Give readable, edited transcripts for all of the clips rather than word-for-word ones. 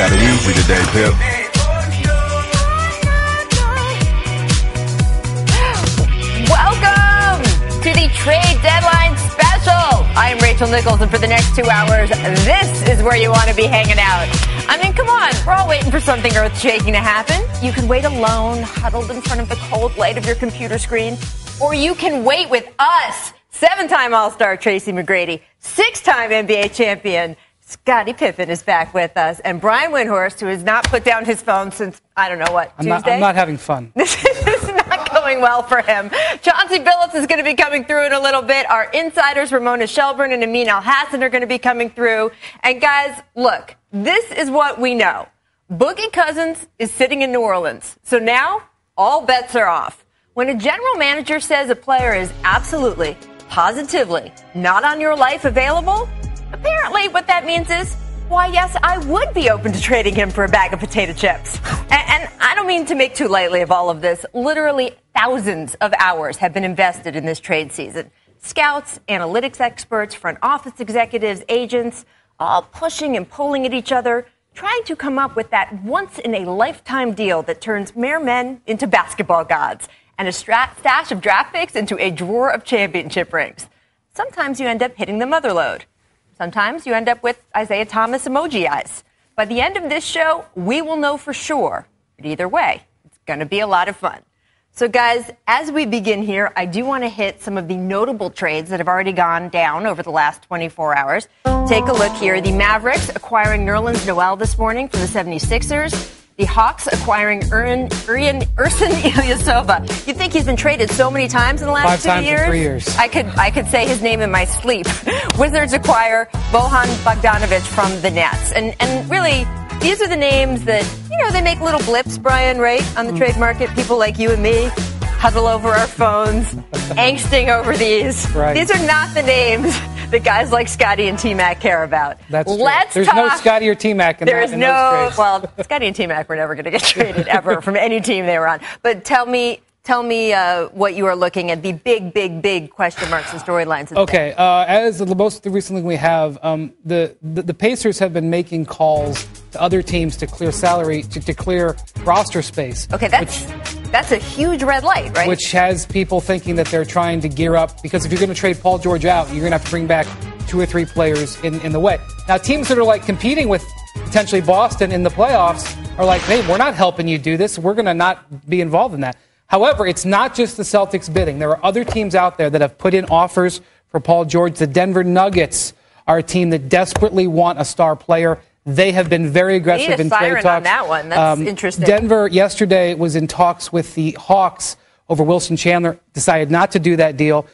got it easy today, Pip. Welcome to the trade deadline special. I am Rachel Nichols, and for the next 2 hours, this is where you want to be hanging out. I mean, come on, we're all waiting for something earth-shaking to happen. You can wait alone, huddled in front of the cold light of your computer screen, or you can wait with us. 7-time All-Star Tracy McGrady, 6-time NBA champion Scottie Pippen is back with us, and Brian Windhorst, who has not put down his phone since, I don't know what, Tuesday? I'm not having fun. This is not going well for him. Chauncey Billups is going to be coming through in a little bit. Our insiders, Ramona Shelburne and Amin Al-Hassan, are going to be coming through. And guys, look, this is what we know. Boogie Cousins is sitting in New Orleans. So now all bets are off. When a general manager says a player is absolutely, positively not on your life available, apparently what that means is, why, yes, I would be open to trading him for a bag of potato chips. And I don't mean to make too lightly of all of this. Literally thousands of hours have been invested in this trade season. Scouts, analytics experts, front office executives, agents, all pushing and pulling at each other, trying to come up with that once-in-a-lifetime deal that turns mere men into basketball gods and a stash of draft picks into a drawer of championship rings. Sometimes you end up hitting the mother lode. Sometimes you end up with Isaiah Thomas emoji eyes. By the end of this show, we will know for sure. But either way, it's going to be a lot of fun. So, guys, as we begin here, I do want to hit some of the notable trades that have already gone down over the last 24 hours. Take a look here. The Mavericks acquiring Nerlens Noel this morning from the 76ers. The Hawks acquiring Ersan Ilyasova. You'd think he's been traded so many times in the last 2 years. 5 times in 3 years. I could say his name in my sleep. Wizards acquire Bojan Bogdanovic from the Nets. And really, these are the names that, they make little blips, Brian, right, on the trade market. People like you and me huddle over our phones, angsting over these. Right. These are not the names that guys like Scotty and T-Mac care about. That's true. There's no Scotty or T-Mac in those trades. Well, Scotty and T-Mac were never going to get traded ever from any team they were on. But tell me what you are looking at, the big question marks and storylines. Okay, as the most recently we have, the Pacers have been making calls to other teams to clear salary, to clear roster space. Okay, that's a huge red light, right? Which has people thinking that they're trying to gear up, because if you're going to trade Paul George out, you're going to have to bring back 2 or 3 players in the way. Now, teams that are like competing with potentially Boston in the playoffs are like, hey, we're not helping you do this. We're going to not be involved in that. However, it's not just the Celtics bidding. There are other teams out there that have put in offers for Paul George. The Denver Nuggets are a team that desperately want a star player. They have been very aggressive in trade talks. On that one. That's interesting. Denver yesterday was in talks with the Hawks over Wilson Chandler, decided not to do that deal.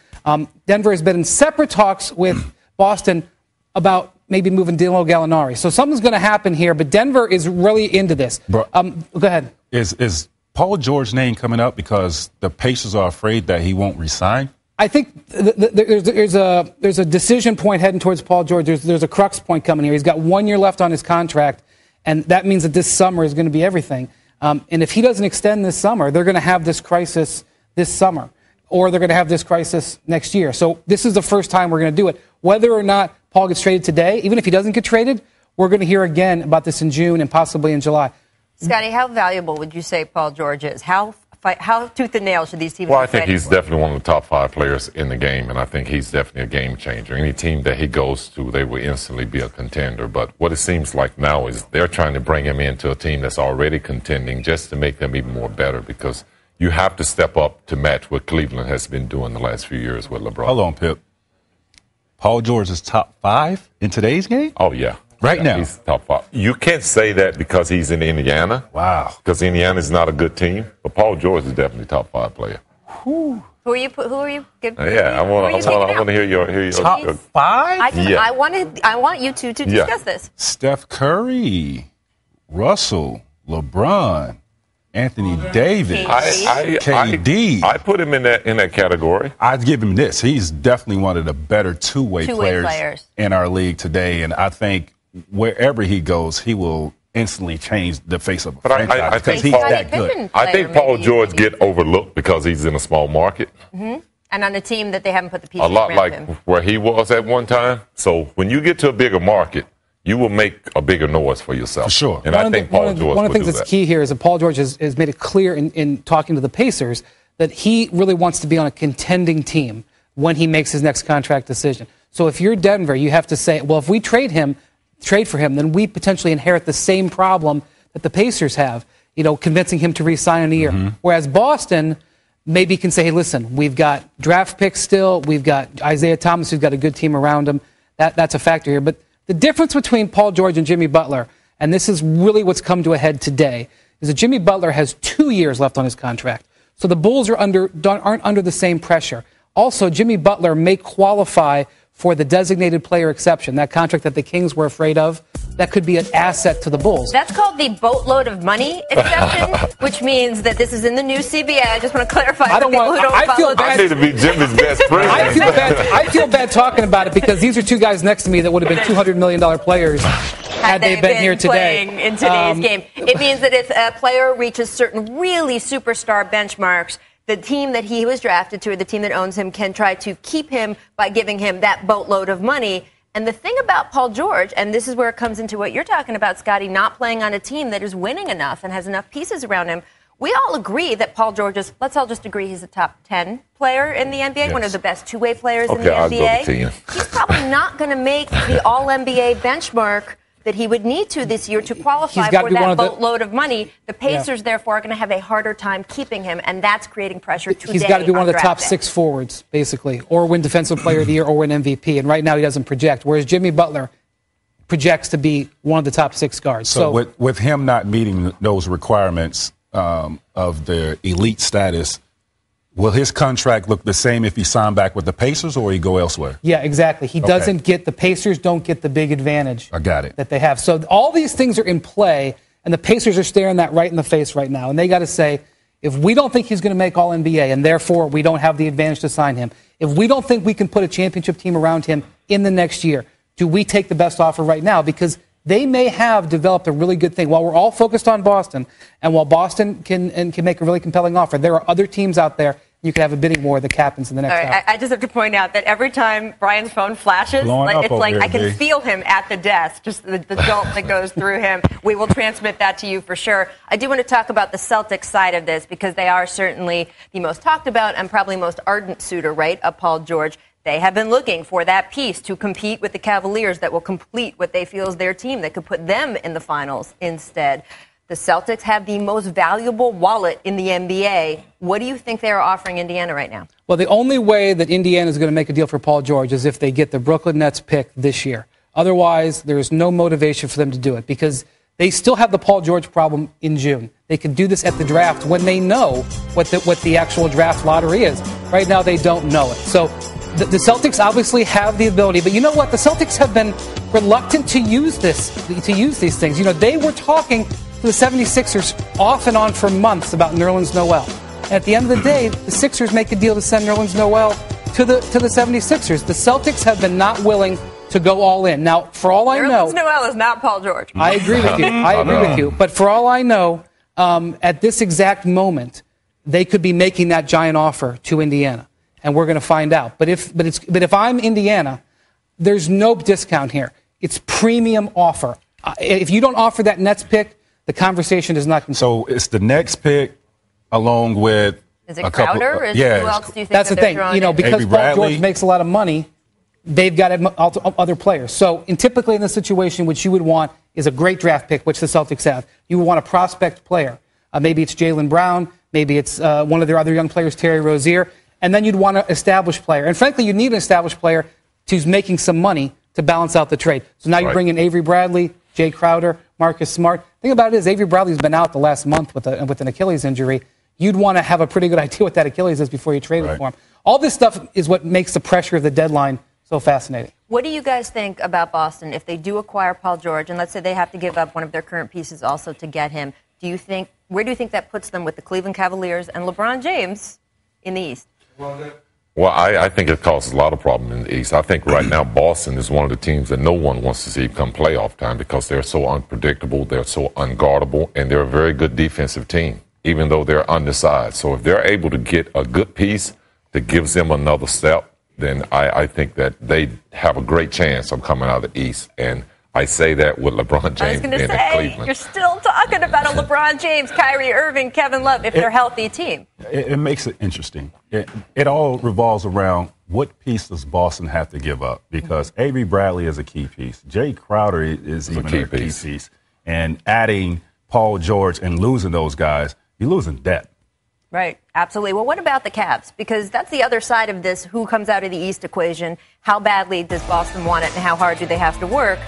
Denver has been in separate talks with Boston about maybe moving Danilo Gallinari. So something's going to happen here, but Denver is really into this. Go ahead. Is Paul George's name coming up because the Pacers are afraid that he won't resign? I think there's a decision point heading towards Paul George. There's a crux point coming here. He's got 1 year left on his contract, and that means that this summer is going to be everything. And if he doesn't extend this summer, they're going to have this crisis this summer, or they're going to have this crisis next year. So this is the first time we're going to do it. Whether or not Paul gets traded today, even if he doesn't get traded, we're going to hear again about this in June and possibly in July. Scotty, how valuable would you say Paul George is? How tooth and nail should these teams be Well, I think he's for? definitely one of the top 5 players in the game, and I think he's definitely a game changer. Any team that he goes to, they will instantly be a contender. But what it seems like now is they're trying to bring him into a team that's already contending just to make them even more better, because you have to step up to match what Cleveland has been doing the last few years with LeBron. Hold on, Pip. Paul George is top 5 in today's game? Oh, yeah. Right now. He's top 5. You can't say that because he's in Indiana. Wow. Because Indiana is not a good team. But Paul George is definitely top 5 player. Who are you? Yeah, I want to hear your top 5? I want you two to discuss this. Steph Curry, Russell, LeBron, Anthony Davis, KD. I put him in that category. I'd give him this. He's definitely one of the better two-way players in our league today, and I think wherever he goes, he will instantly change the face of a franchise because he's that good. I think Paul George get overlooked because he's in a small market. Mm-hmm. And on a team that they haven't put the pieces a lot around like him. where he was at one time. So when you get to a bigger market, you will make a bigger noise for yourself. For sure. And I think Paul George one of the things that's key here is that Paul George has made it clear in talking to the Pacers that he really wants to be on a contending team when he makes his next contract decision. So if you're Denver, you have to say, well, if we trade for him, then we potentially inherit the same problem that the Pacers have, convincing him to re-sign in a year. Mm-hmm. Whereas Boston maybe can say, hey, listen, we've got draft picks still, we've got Isaiah Thomas, who's got a good team around him. That's a factor here. But the difference between Paul George and Jimmy Butler, and this is really what's come to a head today, is that Jimmy Butler has 2 years left on his contract. So the Bulls aren't under the same pressure. Also, Jimmy Butler may qualify for the designated player exception, that contract that the Kings were afraid of. That could be an asset to the Bulls. That's called the boatload of money exception, which means that this is in the new CBA. I just want to clarify for people who don't follow this. I need to be Jimmy's best friend. I feel bad talking about it because these are two guys next to me that would have been $200 million players had they been here today. In today's game. It means that if a player reaches certain really superstar benchmarks, the team that he was drafted to or the team that owns him can try to keep him by giving him that boatload of money. And the thing about Paul George, and this is where it comes into what you're talking about, Scotty, not playing on a team that is winning enough and has enough pieces around him. We all agree that Paul George is, let's all just agree he's a top 10 player in the NBA, yes. One of the best two-way players in the NBA. He's probably not going to make the All-NBA benchmark that he would need to this year to qualify for that boatload of money. The Pacers, therefore, are going to have a harder time keeping him, and that's creating pressure today. He's got to be one of the top 6 forwards, basically, or win Defensive Player of the Year or win MVP. And right now he doesn't project, whereas Jimmy Butler projects to be one of the top 6 guards. So with him not meeting those requirements of the elite status, will his contract look the same if he signed back with the Pacers or he go elsewhere? Yeah, exactly. He doesn't get, the Pacers don't get the big advantage that they have. So all these things are in play, and the Pacers are staring that right in the face right now. And they got to say, if we don't think he's going to make All-NBA and therefore we don't have the advantage to sign him, if we don't think we can put a championship team around him in the next year, do we take the best offer right now? Because they may have developed a really good thing. While we're all focused on Boston, and while Boston can make a really compelling offer, there are other teteams out there. You can have a bidding war that happens in the next hour. I just have to point out that every time Brian's phone flashes, it's like I can feel him at the desk, just the jolt that goes through him. We will transmit that to you for sure. I do want to talk about the Celtics side of this because they are certainly the most talked about and probably most ardent suitor, right, of Paul George. They have been looking for that piece to compete with the Cavaliers that will complete what they feel is their team that could put them in the finals instead. The Celtics have the most valuable wallet in the NBA. What do you think they are offering Indiana right now? Well, the only way that Indiana is going to make a deal for Paul George is if they get the Brooklyn Nets pick this year. Otherwise, there is no motivation for them to do it because they still have the Paul George problem in June. They can do this at the draft when they know what the actual draft lottery is. Right now, they don't know it. So the Celtics obviously have the ability, but you know what? The Celtics have been reluctant to use these things. You know, they were talking to the 76ers off and on for months about Nerlens Noel. And at the end of the day, the Sixers make a deal to send Nerlens Noel to the 76ers. The Celtics have been not willing to go all in. Now, for all I know, Nerlens Noel is not Paul George. I agree with you. I agree with you. But for all I know, at this exact moment, they could be making that giant offer to Indiana, and we're going to find out. But if I'm Indiana, there's no discount here. It's premium offer. If you don't offer that Nets pick, the conversation is not complete. So it's the next pick along with is it Crowder? Who else do you think that's the thing. You know, because Paul George makes a lot of money, they've got other players. So typically in this situation, what you would want is a great draft pick, which the Celtics have. You would want a prospect player. Maybe it's Jaylen Brown. Maybe it's one of their other young players, Terry Rozier. And then you'd want an established player. And frankly, you need an established player who's making some money to balance out the trade. So now you bring in Avery Bradley, Jay Crowder, Marcus Smart. The thing about it is Avery Bradley's been out the last month with an Achilles injury. You'd want to have a pretty good idea what that Achilles is before you trade it for him. All this stuff is what makes the pressure of the deadline so fascinating. What do you guys think about Boston if they do acquire Paul George, and let's say they have to give up one of their current pieces also to get him? Where do you think that puts them with the Cleveland Cavaliers and LeBron James in the East? Well, I think it causes a lot of problems in the East. I think right now Boston is one of the teams that no one wants to see come playoff time because they're so unpredictable, they're so unguardable, and they're a very good defensive team, even though they're undersized. So if they're able to get a good piece that gives them another step, then I think that they have a great chance of coming out of the East. And I say that with LeBron James being at Cleveland. You're still talking about a LeBron James, Kyrie Irving, Kevin Love, if they're a healthy team. It makes it interesting. It all revolves around what piece does Boston have to give up? Because Avery Bradley is a key piece. Jay Crowder is even a key piece. And adding Paul George and losing those guys, you're losing depth. Right, absolutely. Well, what about the Cavs? Because that's the other side of this. Who comes out of the East equation? How badly does Boston want it, and how hard do they have to work?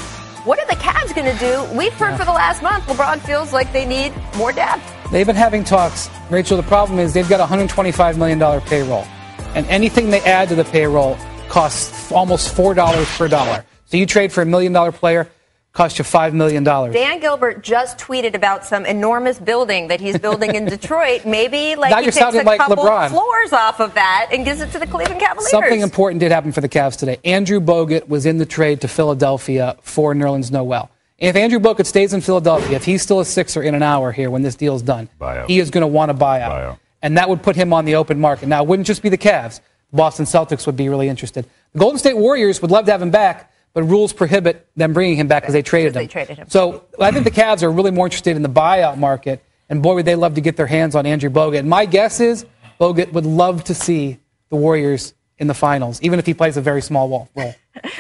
What are the Cavs going to do? We've heard for the last month, LeBron feels like they need more depth. They've been having talks. Rachel, the problem is they've got a $125 million payroll. And anything they add to the payroll costs almost $4 per dollar. So you trade for $1 million player, cost you $5 million. Dan Gilbert just tweeted about some enormous building that he's building in Detroit. Maybe he takes a couple floors off of that and gives it to the Cleveland Cavaliers. Something important did happen for the Cavs today. Andrew Bogut was in the trade to Philadelphia for Nerlens Noel. And if Andrew Bogut stays in Philadelphia, if he's still a Sixer in an hour here when this deal's done, he is going to want to buy out. And that would put him on the open market. Now, it wouldn't just be the Cavs. The Boston Celtics would be really interested. The Golden State Warriors would love to have him back, but rules prohibit them bringing him back because they traded him. So I think the Cavs are really more interested in the buyout market, and boy, would they love to get their hands on Andrew Bogut. And my guess is Bogut would love to see the Warriors in the finals, even if he plays a very small role.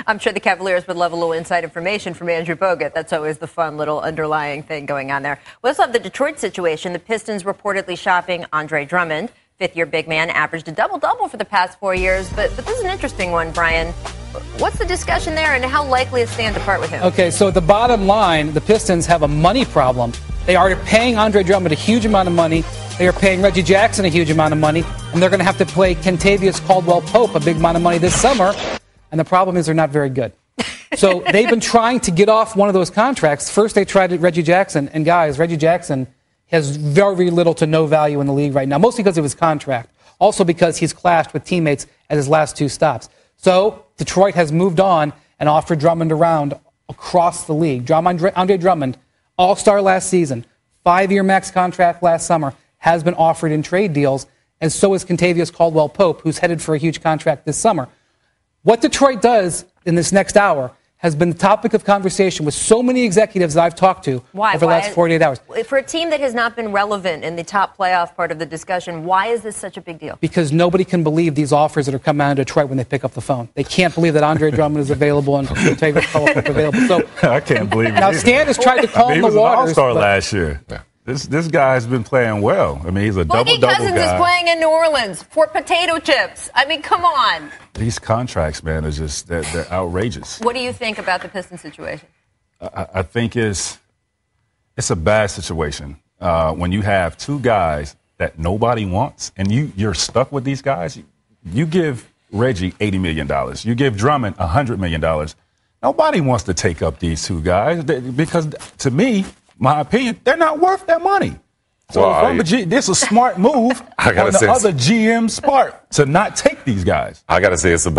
I'm sure the Cavaliers would love a little inside information from Andrew Bogut. That's always the fun little underlying thing going on there. We also have the Detroit situation. The Pistons reportedly shopping Andre Drummond. Fifth-year big man averaged a double-double for the past 4 years. But this is an interesting one, Brian. What's the discussion there, and how likely is Stan to part with him? Okay, so at the bottom line, the Pistons have a money problem. They are paying Andre Drummond a huge amount of money. They are paying Reggie Jackson a huge amount of money. And they're going to have to play Kentavious Caldwell-Pope a big amount of money this summer. And the problem is they're not very good. So they've been trying to get off one of those contracts. First they tried Reggie Jackson. And guys, Reggie Jackson has very little to no value in the league right now, mostly because of his contract. Also because he's clashed with teammates at his last two stops. So Detroit has moved on and offered Drummond around across the league. Andre Drummond, all-star last season, 5-year max contract last summer, has been offered in trade deals, and so is Kentavious Caldwell-Pope, who's headed for a huge contract this summer. What Detroit does in this next hour has been the topic of conversation with so many executives that I've talked to over the last 48 hours. For a team that has not been relevant in the top playoff part of the discussion, why is this such a big deal? Because nobody can believe these offers that are coming out of Detroit when they pick up the phone. They can't believe that Andre Drummond is available and Kentavious Caldwell-Pope is available. So I can't believe it. Now, Stan has tried to calm the waters. He was an all-star last year. Yeah. This guy's been playing well. I mean, he's a double-double guy. Cousins is playing in New Orleans for potato chips. I mean, come on. These contracts, man, are just they're outrageous. What do you think about the Pistons situation? I think it's a bad situation when you have two guys that nobody wants, and you're stuck with these guys. You give Reggie $80 million. You give Drummond $100 million. Nobody wants to take up these two guys because, to me, my opinion, they're not worth that money. So this is a smart move on the other GM's part to not take these guys. I got to say it's a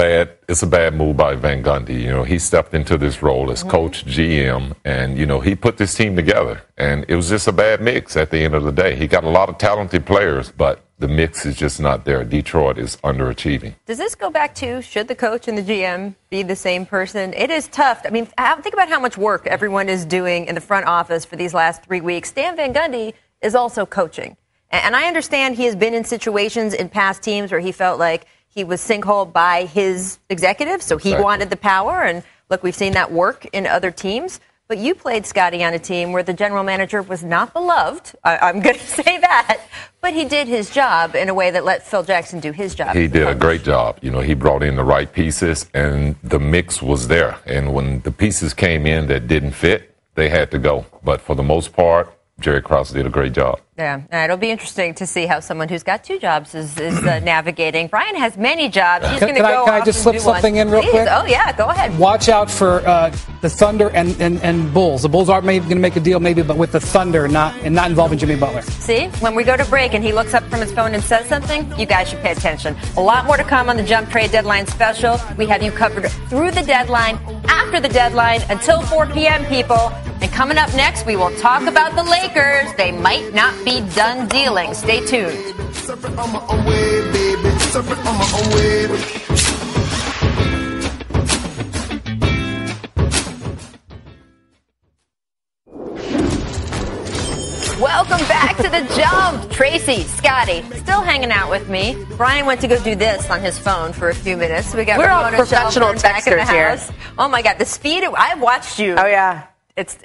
bad move by Van Gundy. You know, he stepped into this role as coach, GM, and, you know, he put this team together. And it was just a bad mix at the end of the day. He got a lot of talented players, but the mix is just not there. Detroit is underachieving. Does this go back to, should the coach and the GM be the same person? It is tough. I mean, think about how much work everyone is doing in the front office for these last 3 weeks. Stan Van Gundy is also coaching. And I understand he has been in situations in past teams where he felt like he was sinkholed by his executives, so he wanted the power. And look, we've seen that work in other teams. But you played, Scotty, on a team where the general manager was not beloved. I'm going to say that. But he did his job in a way that let Phil Jackson do his job. He did a great job. You know, he brought in the right pieces, and the mix was there. And when the pieces came in that didn't fit, they had to go. But for the most part, Jerry Krause did a great job. Yeah, it'll be interesting to see how someone who's got two jobs is navigating. Brian has many jobs. He's going to go Can I just slip something in real quick? Oh, yeah, go ahead. Watch out for the Thunder and Bulls. The Bulls are maybe going to make a deal, maybe, but with the Thunder, not involving Jimmy Butler. See, when we go to break and he looks up from his phone and says something, you guys should pay attention. A lot more to come on the Jump Trade Deadline special. We have you covered through the deadline, after the deadline, until 4 p.m., people. And coming up next, we will talk about the Lakers. They might not be done dealing. Stay tuned. Welcome back to The Jump. Tracy, Scotty, still hanging out with me. Brian went to go do this on his phone for a few minutes. We're all professional texters here. Oh my God, the speed! I've watched you. Oh yeah, it's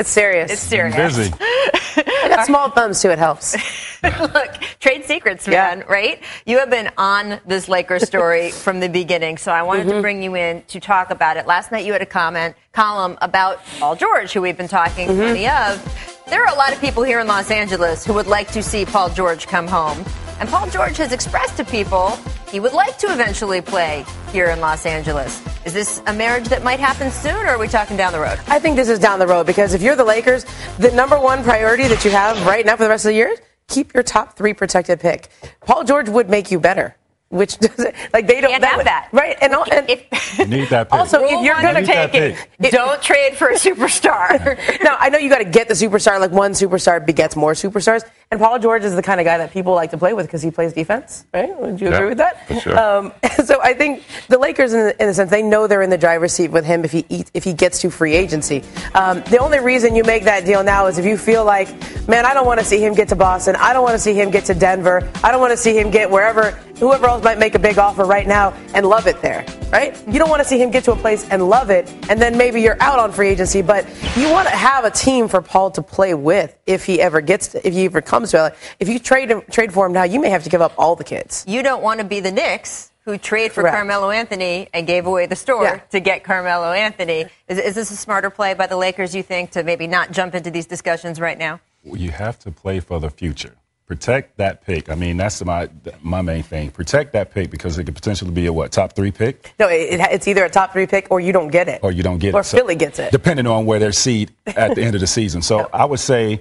serious. It's serious. Busy. I got small thumbs too. It helps. Look, trade secrets, man. Yeah. Right? You have been on this Lakers story from the beginning, so I wanted to bring you in to talk about it. Last night, you had a column about Paul George, who we've been talking plenty of. There are a lot of people here in Los Angeles who would like to see Paul George come home. And Paul George has expressed to people he would like to eventually play here in Los Angeles. Is this a marriage that might happen soon, or are we talking down the road? I think this is down the road because if you're the Lakers, the number one priority that you have right now for the rest of the year, keep your top 3 protected pick. Paul George would make you better. Which doesn't, like, they don't have that. Right. And you need that pick. Also, if you're going to take it, don't trade for a superstar. Now, I know you got to get the superstar. Like, one superstar begets more superstars. And Paul George is the kind of guy that people like to play with because he plays defense, right? Would you agree with that? For sure. So I think the Lakers, in a sense, they know they're in the driver's seat with him if he gets to free agency. The only reason you make that deal now is if you feel like, man, I don't want to see him get to Boston. I don't want to see him get to Denver. I don't want to see him get whoever else might make a big offer right now and love it there, right? You don't want to see him get to a place and love it, and then maybe you're out on free agency, but you want to have a team for Paul to play with if he ever comes to it. If you trade for him now, you may have to give up all the kids. You don't want to be the Knicks who trade for Carmelo Anthony and gave away the store to get Carmelo Anthony. Is this a smarter play by the Lakers, you think, to maybe not jump into these discussions right now? Well, you have to play for the future. Protect that pick. I mean, that's my main thing. Protect that pick because it could potentially be a top 3 pick? No, it's either a top 3 pick or you don't get it. Or you don't get it. Or Philly gets it. Depending on where their seed at the end of the season. So I would say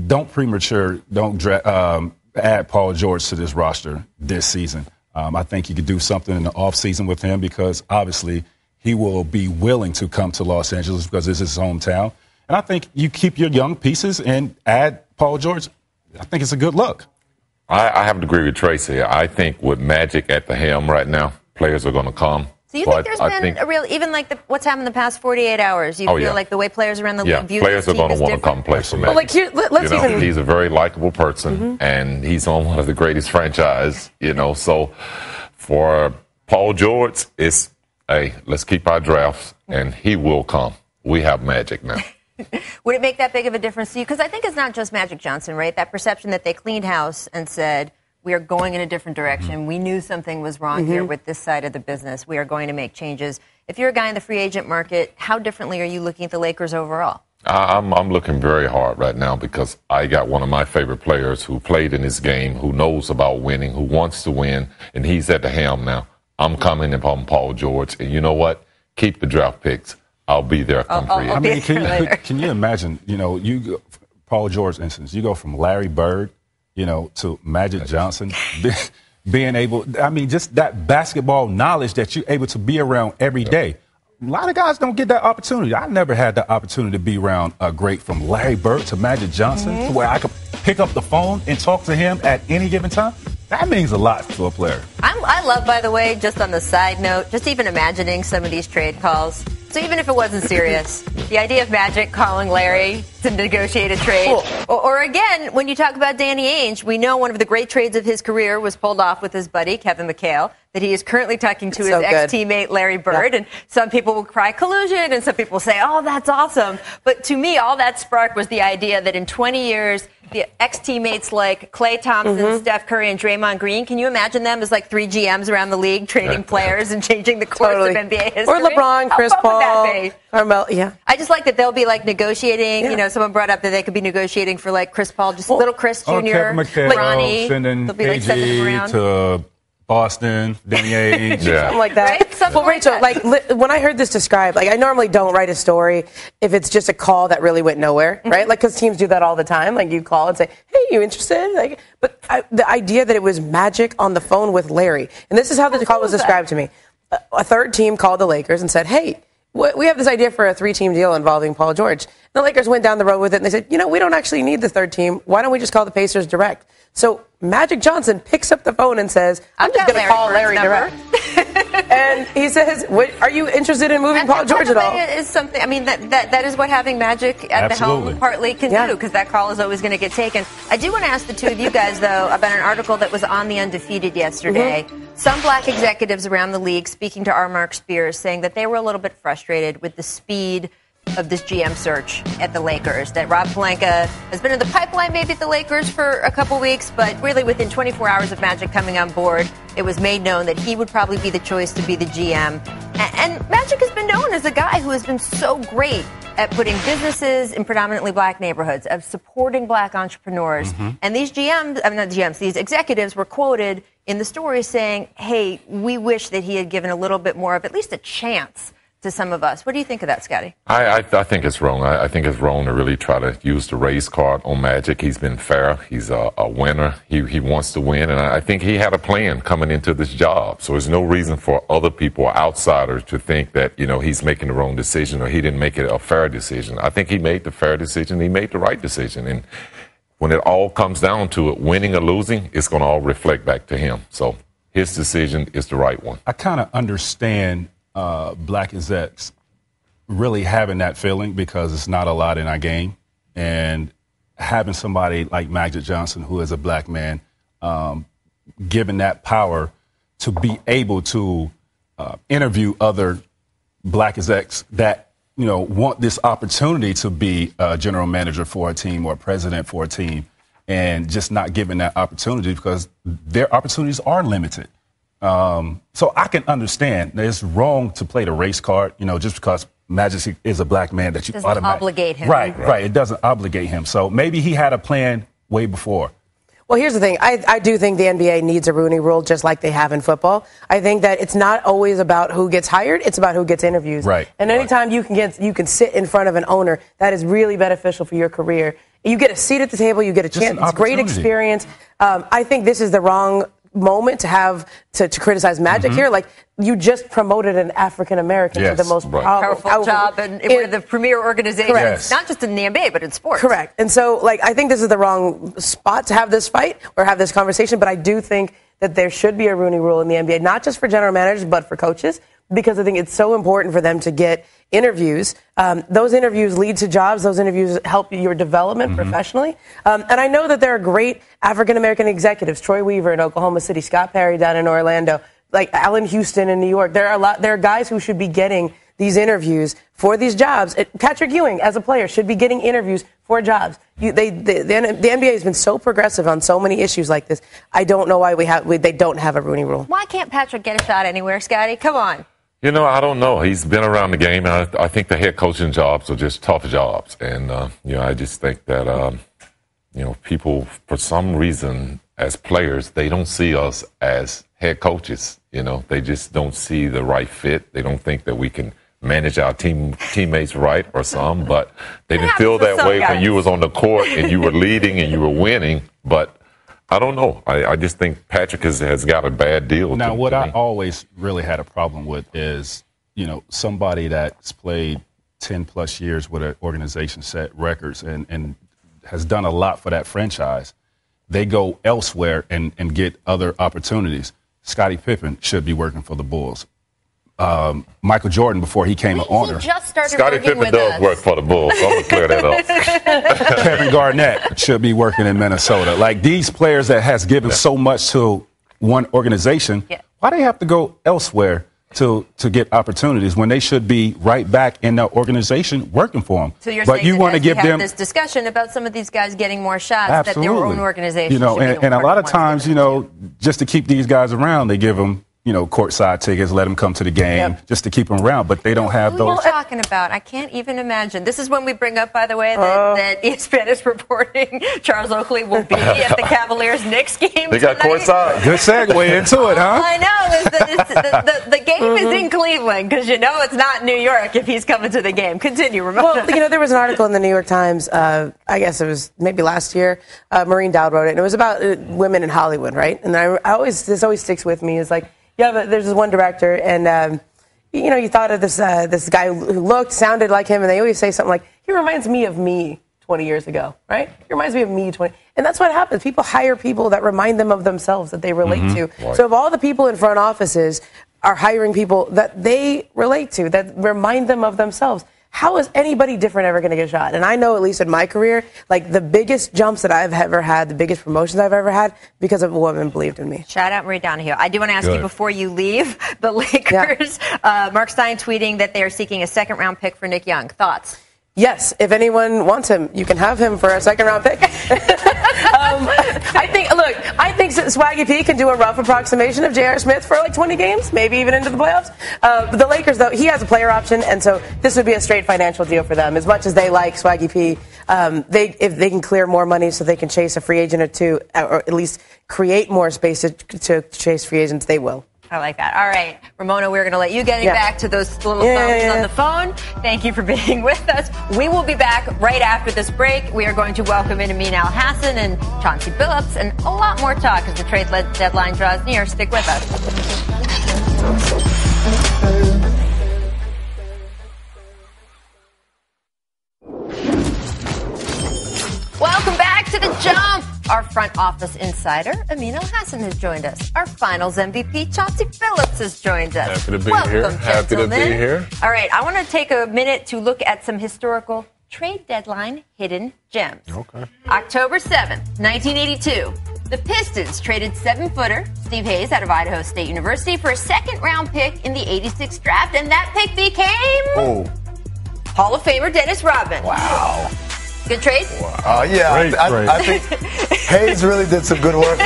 don't add Paul George to this roster this season. I think you could do something in the offseason with him because obviously he will be willing to come to Los Angeles because this is his hometown. And I think you keep your young pieces and add Paul George. I think it's a good look. I have to agree with Tracy. I think with Magic at the helm right now, players are going to come. So you think there's been a real, even like what's happened in the past 48 hours, you feel like the way players around the league view players this are going to want different? to come play for Magic. Well, like here, he's a very likable person, and he's on one of the greatest franchises, So for Paul George, it's, hey, let's keep our drafts, and he will come. We have Magic now. Would it make that big of a difference to you? Because I think it's not just Magic Johnson, right? That perception that they cleaned house and said, we are going in a different direction. We knew something was wrong here with this side of the business. We are going to make changes. If you're a guy in the free agent market, how differently are you looking at the Lakers overall? I'm looking very hard right now because I got one of my favorite players who played in this game, who knows about winning, who wants to win, and he's at the helm now. I'm coming upon Paul George, and you know what? Keep the draft picks. I'll be there come free. I mean, can you imagine, Paul George instance, you go from Larry Bird, to Magic Johnson, being able, just that basketball knowledge that you're able to be around every day. A lot of guys don't get that opportunity. I never had the opportunity to be around a great from Larry Bird to Magic Johnson to where I could pick up the phone and talk to him at any given time. That means a lot to a player. I love, by the way, just on the side note, just even imagining some of these trade calls. So even if it wasn't serious, the idea of Magic calling Larry to negotiate a trade. Or again, when you talk about Danny Ainge, we know one of the great trades of his career was pulled off with his buddy, Kevin McHale, that he is currently talking to his ex-teammate, Larry Bird. Yeah. And some people will cry collusion, and some people will say, oh, that's awesome. But to me, all that sparked was the idea that in 20 years, the ex-teammates like Klay Thompson, Steph Curry, and Draymond Green, can you imagine them as like 3 GMs around the league trading players and changing the course of NBA history? Or LeBron, Chris Paul, Carmelo, I just like that they'll be like negotiating. Someone brought up that they could be negotiating for like Chris Paul, just little Chris Jr., Ronnie. Sending KG to Boston, Danny Ainge. Something like that. Right? Well, Rachel, when I heard this described, I normally don't write a story if it's just a call that really went nowhere, right? Because teams do that all the time. Like, you call and say, hey, you interested? But the idea that it was Magic on the phone with Larry, and this is how the call was described to me. A third team called the Lakers and said, hey, we have this idea for a 3-team deal involving Paul George. The Lakers went down the road with it, and they said, we don't actually need the third team. Why don't we just call the Pacers direct? So Magic Johnson picks up the phone and says, I'm just going to call Larry direct. And he says, "Are you interested in moving Paul George at all?" Is something. I mean, that is what having Magic at the helm partly can do, because that call is always going to get taken. I do want to ask the two of you guys, though, about an article that was on The Undefeated yesterday. Some black executives around the league speaking to our Mark Spears, saying that they were a little bit frustrated with the speed of this GM search at the Lakers, that Rob Pelinka has been in the pipeline maybe at the Lakers for a couple weeks, but really within 24 hours of Magic coming on board, it was made known that he would probably be the choice to be the GM. And Magic has been known as a guy who has been so great at putting businesses in predominantly black neighborhoods, of supporting black entrepreneurs. And these these executives were quoted in the story saying, hey, we wish that he had given a little bit more of at least a chance to some of us. What do you think of that, Scotty? I think it's wrong. I think it's wrong to really try to use the race card on Magic. He's been fair. He's a winner. He wants to win, and I think he had a plan coming into this job. So there's no reason for other people or outsiders to think that, he's making the wrong decision or he didn't make it a fair decision. I think he made the fair decision. He made the right decision. And when it all comes down to it, winning or losing, it's going to all reflect back to him. So his decision is the right one. I kind of understand black execs really having that feeling, because it's not a lot in our game, and having somebody like Magic Johnson, who is a black man, given that power to be able to interview other black execs that want this opportunity to be a general manager for a team or a president for a team, and just not given that opportunity because their opportunities are limited. So I can understand that it's wrong to play the race card, just because Magic is a black man that you doesn't obligate him. Right. It doesn't obligate him. So maybe he had a plan way before. Well, here's the thing. I do think the NBA needs a Rooney Rule just like they have in football. I think that it's not always about who gets hired. It's about who gets interviews. Right. And anytime you can sit in front of an owner, that is really beneficial for your career. You get a seat at the table. You get a chance. It's great experience. I think this is the wrong moment to have to criticize Magic here. Like, you just promoted an African American to the most powerful job in one of the premier organizations, not just in the NBA, but in sports. Correct. And so, I think this is the wrong spot to have this fight or have this conversation, but I do think that there should be a Rooney Rule in the NBA, not just for general managers, but for coaches, because I think it's so important for them to get interviews. Those interviews lead to jobs. Those interviews help your development professionally. And I know that there are great African-American executives, Troy Weaver in Oklahoma City, Scott Perry down in Orlando, like Allen Houston in New York. There are guys who should be getting these interviews for these jobs. Patrick Ewing, as a player, should be getting interviews for jobs. The NBA has been so progressive on so many issues like this. I don't know why they don't have a Rooney Rule. Why can't Patrick get a shot anywhere, Scotty? Come on. I don't know. He's been around the game, and I think the head coaching jobs are just tough jobs. And, I just think that, people, for some reason, as players, they don't see us as head coaches. They just don't see the right fit. They don't think that we can manage our teammates right, or some, but they didn't feel that way when you was on the court and you were leading and you were winning. But I don't know. I just think Patrick has got a bad deal. Now, what I always really had a problem with is, somebody that's played 10-plus years with an organization, set records, and has done a lot for that franchise. They go elsewhere and get other opportunities. Scottie Pippen should be working for the Bulls. Michael Jordan, before he came an owner. Scottie Pippen does work for the Bulls, so I'm going to clear that up. Kevin Garnett should be working in Minnesota. Like, these players that has given so much to one organization, why do they have to go elsewhere to get opportunities when they should be right back in their organization working for them? So you're saying you want to give them this discussion about some of these guys getting more shots, that their own organization and a lot of times, just to keep these guys around, they give them courtside tickets, let them come to the game just to keep them around, but they don't have those. What are you talking about? I can't even imagine. This is when we bring up, by the way, that ESPN is reporting Charles Oakley will be at the Cavaliers-Knicks game They got courtside. Good segue into it, huh? I know. The game is in Cleveland, because it's not New York if he's coming to the game. Continue, Ramona. Well, there was an article in the New York Times, I guess it was maybe last year, Maureen Dowd wrote it, and it was about women in Hollywood, right? And this always sticks with me, is like, there's this one director, and you thought of this guy who sounded like him, and they always say something like, "He reminds me of me 20 years ago," right? He reminds me of me 20, and that's what happens. People hire people that remind them of themselves, that they relate to. Right. So of all the people in front offices, are hiring people that they relate to, that remind them of themselves. How is anybody different ever going to get shot? And I know, at least in my career, like the biggest jumps that I've ever had, the biggest promotions I've ever had, because of a woman believed in me. Shout out Marie Donahue. I do want to ask you before you leave, the Lakers, Mark Stein tweeting that they are seeking a second-round pick for Nick Young. Thoughts? Yes, if anyone wants him, you can have him for a second-round pick. I think Swaggy P can do a rough approximation of J.R. Smith for like 20 games, maybe even into the playoffs. The Lakers, though, he has a player option, and so this would be a straight financial deal for them. As much as they like Swaggy P, if they can clear more money so they can chase a free agent or two, or at least create more space to chase free agents, they will. I like that. All right, Ramona, we're going to let you get back to those little thumbs on the phone. Thank you for being with us. We will be back right after this break. We are going to welcome in Amin Al-Hassan and Chauncey Billups and a lot more talk as the trade deadline draws near. Stick with us. Welcome back to The Jump. Our front office insider, Amin Al-Hassan, has joined us. Our finals MVP, Chauncey Billups, has joined us. Happy to be here. Happy to be here. All right, I want to take a minute to look at some historical trade deadline hidden gems. Okay. October 7th, 1982. The Pistons traded 7-footer Steve Hayes out of Idaho State University for a second-round pick in the 86th draft, and that pick became Hall of Famer Dennis Rodman. Wow. Good trade? Wow. Yeah, I think Hayes really did some good work.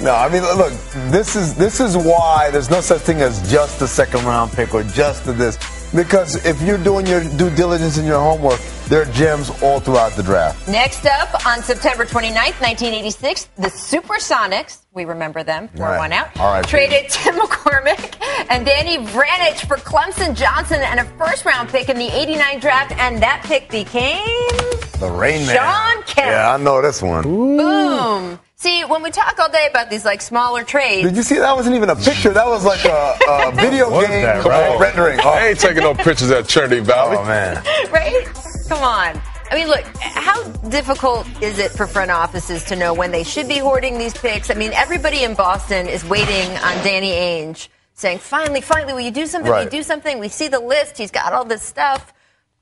No, I mean, look, this is why there's no such thing as just a second-round pick or just this. Because if you're doing your due diligence and your homework, there are gems all throughout the draft. Next up, on September 29th, 1986, the Supersonics, we remember them, pour one out, traded Tim McCormick and Danny Vranich for Clemson Johnson and a first-round pick in the 89 draft, and that pick became the Rain Man. Sean Kemp. Yeah, I know this one. Boom. See, when we talk all day about these like smaller trades. Did you see that wasn't even a picture? That was like a video game rendering. I ain't taking no pictures at Trinity Valley. Oh, man. Right? Come on. I mean, look, how difficult is it for front offices to know when they should be hoarding these picks? I mean, everybody in Boston is waiting on Danny Ainge saying, finally, will you do something? Will you do something? We see the list. He's got all this stuff.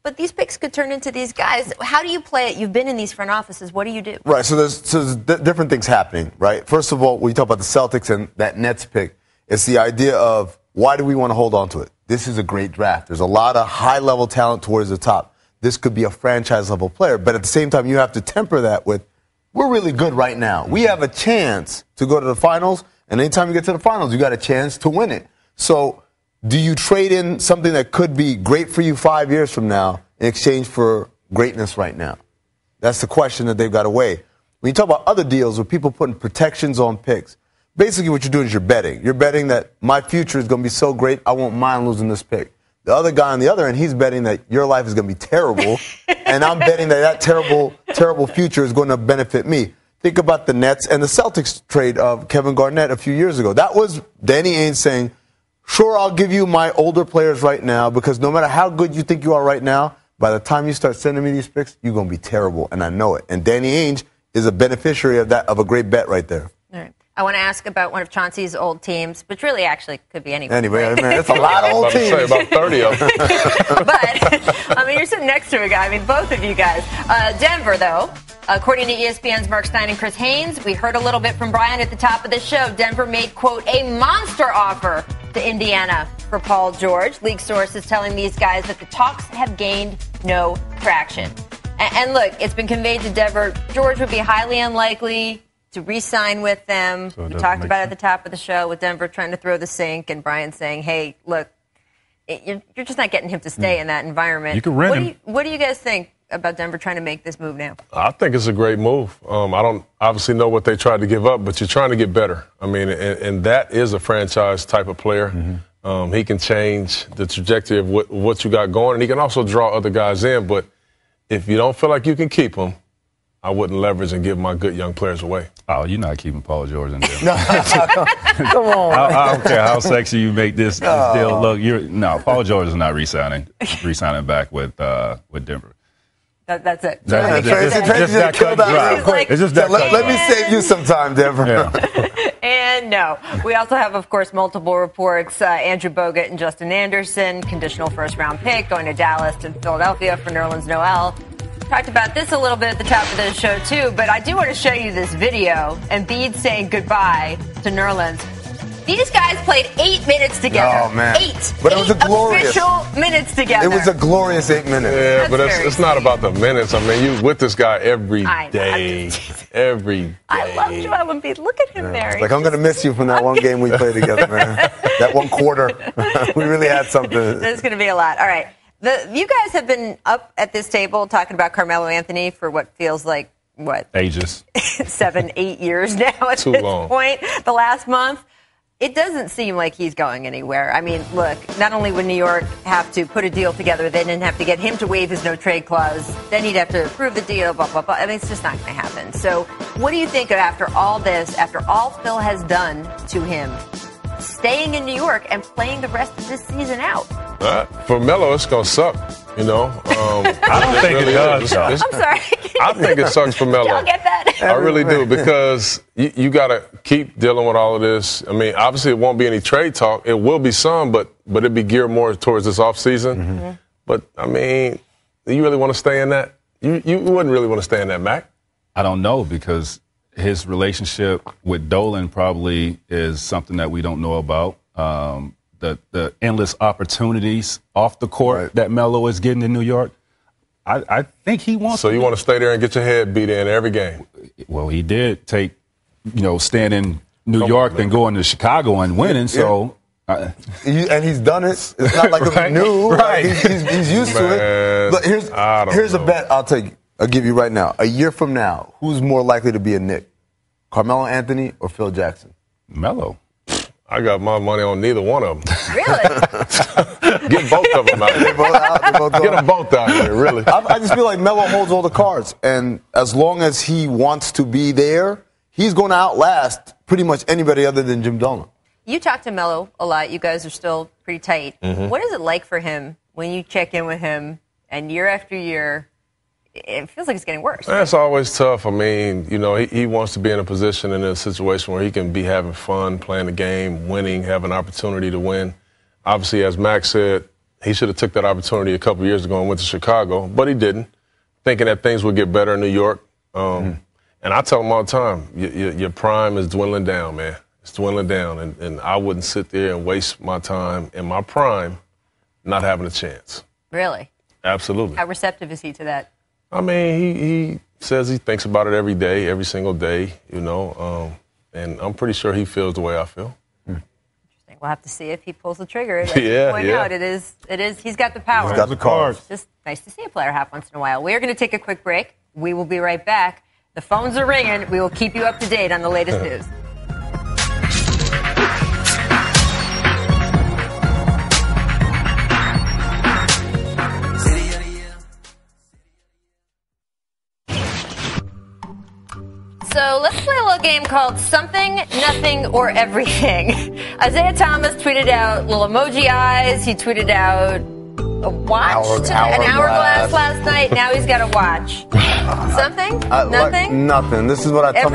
But these picks could turn into these guys. How do you play it? You've been in these front offices. What do you do? Right. So there's different things happening, right? First of all, when you talk about the Celtics and that Nets pick, it's the idea of why do we want to hold on to it? This is a great draft. There's a lot of high-level talent towards the top. This could be a franchise-level player. But at the same time, you have to temper that with, we're really good right now. We have a chance to go to the finals, and anytime you get to the finals, you got a chance to win it. So do you trade in something that could be great for you 5 years from now in exchange for greatness right now? That's the question that they've got to weigh. When you talk about other deals where people putting protections on picks, basically what you're doing is you're betting. You're betting that my future is going to be so great, I won't mind losing this pick. The other guy on the other end, he's betting that your life is going to be terrible, and I'm betting that terrible, terrible future is going to benefit me. Think about the Nets and the Celtics trade of Kevin Garnett a few years ago. That was Danny Ainge saying, sure, I'll give you my older players right now, because no matter how good you think you are right now, by the time you start sending me these picks, you're going to be terrible, and I know it. And Danny Ainge is a beneficiary of that, of a great bet right there. All right. I want to ask about one of Chauncey's old teams, which really actually could be anybody. Anyway, man, that's a lot of old teams. About 30 of them. But, I mean, you're sitting next to a guy. I mean, both of you guys. Denver, though, according to ESPN's Mark Stein and Chris Haynes, we heard a little bit from Brian at the top of the show. Denver made, quote, a monster offer to Indiana for Paul George. League sources telling these guys that the talks have gained no traction. And look, it's been conveyed to Denver, George would be highly unlikely to re-sign with them. So we talked about it at the top of the show with Denver trying to throw the sink and Brian saying, hey, look, you're just not getting him to stay in that environment. You can rent him. What do you guys think about Denver trying to make this move now? I think it's a great move. I don't obviously know what they tried to give up, but you're trying to get better. I mean, and that is a franchise type of player. Mm-hmm. He can change the trajectory of what you got going, and he can also draw other guys in. But if you don't feel like you can keep them, I wouldn't leverage and give my good young players away. Oh, you're not keeping Paul George in there. Come on. I don't care how sexy you make this deal look. Paul George is not re-signing back with Denver. That's it. It's just that cut dry. Let me save you some time, Denver. And ESPN? No. We also have, of course, multiple reports. Andrew Bogut and Justin Anderson, conditional first-round pick, going to Dallas and Philadelphia for Nerlens Noel. Talked about this a little bit at the top of the show, too, but I do want to show you this video. Embiid saying goodbye to Nerlens. These guys played 8 minutes together. Oh, man. 8. But it was a glorious official minutes together. It was a glorious 8 minutes. Yeah, That's but it's not about the minutes. I mean, you with this guy every day. Every day. I love Joel Embiid. Look at him there. Like, I'm going to miss you from that one game we played together, man. That one quarter. We really had something. There's going to be a lot. All right. You guys have been up at this table talking about Carmelo Anthony for what feels like, ages. 7, 8 years now at Too this long. point, the last month. It doesn't seem like he's going anywhere. I mean, look, not only would New York have to put a deal together, they didn't have to get him to waive his no-trade clause. Then he'd have to approve the deal, blah, blah, blah. I mean, it's just not going to happen. So what do you think of after all this, after all Phil has done to him, staying in New York and playing the rest of this season out? For Melo, it's going to suck, you know. I don't think it does. I'm sorry. I think it sucks for Melo. Y'all get that? I really do, because you got to keep dealing with all of this. I mean, obviously it won't be any trade talk. It will be some, but it'll be geared more towards this offseason. Mm-hmm. But, I mean, you really want to stay in that? You wouldn't really want to stay in that, Mac? I don't know, because his relationship with Dolan probably is something that we don't know about. The endless opportunities off the court that Melo is getting in New York. I think he wants. So you want to stay there and get your head beat in every game? Well, he did take, staying in New York than going to Chicago and winning. So, and he's done it. It's not like it's new. Right. He's used to it. Look, here's a bet I'll give you right now. A year from now, who's more likely to be a Knick? Carmelo Anthony or Phil Jackson? Melo. I got my money on neither one of them. Really? Get both of them out here. Get them both out here, really. I just feel like Melo holds all the cards. And as long as he wants to be there, he's going to outlast pretty much anybody other than Jim Dolan. You talk to Melo a lot. You guys are still pretty tight. Mm-hmm. What is it like for him when you check in with him and year after year, it feels like it's getting worse? That's always tough. I mean, he wants to be in a position, in a situation where he can be having fun, playing the game, winning, have an opportunity to win. Obviously, as Max said, he should have took that opportunity a couple years ago and went to Chicago, but he didn't, thinking that things would get better in New York. And I tell him all the time, your prime is dwindling down, man. It's dwindling down, and I wouldn't sit there and waste my time in my prime not having a chance. Really? Absolutely. How receptive is he to that? I mean, he says he thinks about it every day, every single day, and I'm pretty sure he feels the way I feel. Interesting. We'll have to see if he pulls the trigger. As you point out, it is. He's got the power. He's got the cards. Just nice to see a player have once in a while. We are going to take a quick break. We will be right back. The phones are ringing. We will keep you up to date on the latest news. So let's play a little game called Something, Nothing, or Everything. Isaiah Thomas tweeted out little emoji eyes. He tweeted out a watch, an hourglass last night. Now he's got a watch. Something? Nothing? Nothing. This is what I tell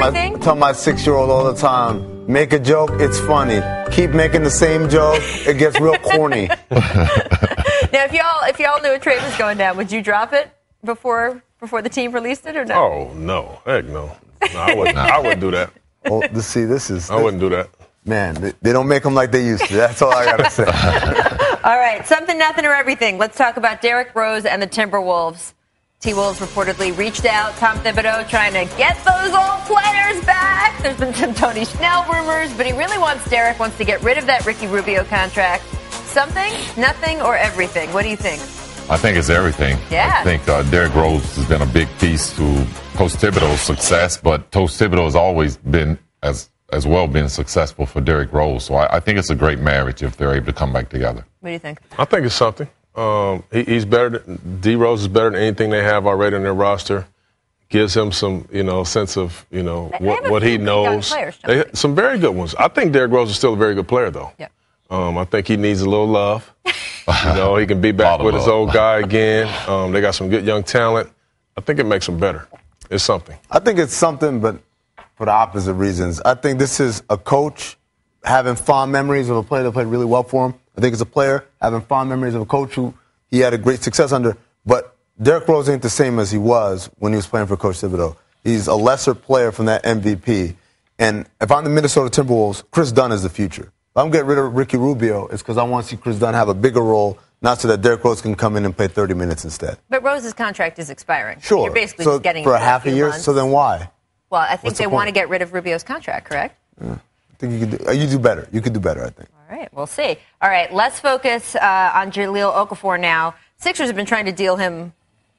my 6-year-old all the time. Make a joke, it's funny. Keep making the same joke, it gets real corny. Now, if y'all knew a trade was going down, would you drop it before the team released it or no? Oh, no. Heck no. No, I wouldn't do that. Well, I wouldn't do that. Man, they don't make them like they used to. That's all I got to say. All right, something, nothing, or everything. Let's talk about Derrick Rose and the Timberwolves. T-Wolves reportedly reached out, Tom Thibodeau trying to get those old players back. There's been some Tony Snell rumors, but he really wants to get rid of that Ricky Rubio contract. Something, nothing, or everything. What do you think? I think it's everything. Yeah. I think Derrick Rose has been a big piece to Coach Thibodeau's success, but Coach Thibodeau has always been as well been successful for Derrick Rose. So I think it's a great marriage if they're able to come back together. What do you think? I think it's something. He's better. D Rose is better than anything they have already on their roster. Gives him some, sense of, what he knows. Players, some very good ones. I think Derrick Rose is still a very good player, though. Yeah. I think he needs a little love. He can be back with his old guy again. They got some good young talent. I think it makes him better. It's something. I think it's something, but for the opposite reasons. I think this is a coach having fond memories of a player that played really well for him. I think it's a player having fond memories of a coach who he had a great success under. But Derrick Rose ain't the same as he was when he was playing for Coach Thibodeau. He's a lesser player from that MVP. And if I'm the Minnesota Timberwolves, Chris Dunn is the future. If I'm getting rid of Ricky Rubio, it's because I want to see Chris Dunn have a bigger role, not so that Derrick Rose can come in and play 30 minutes instead. But Rose's contract is expiring. Sure. You're basically so just getting for a half a year. months. So then why? Well, I think they want to get rid of Rubio's contract, correct? Yeah. I think you do better. You could do better, I think. All right, we'll see. All right, let's focus on Jahlil Okafor now. Sixers have been trying to deal him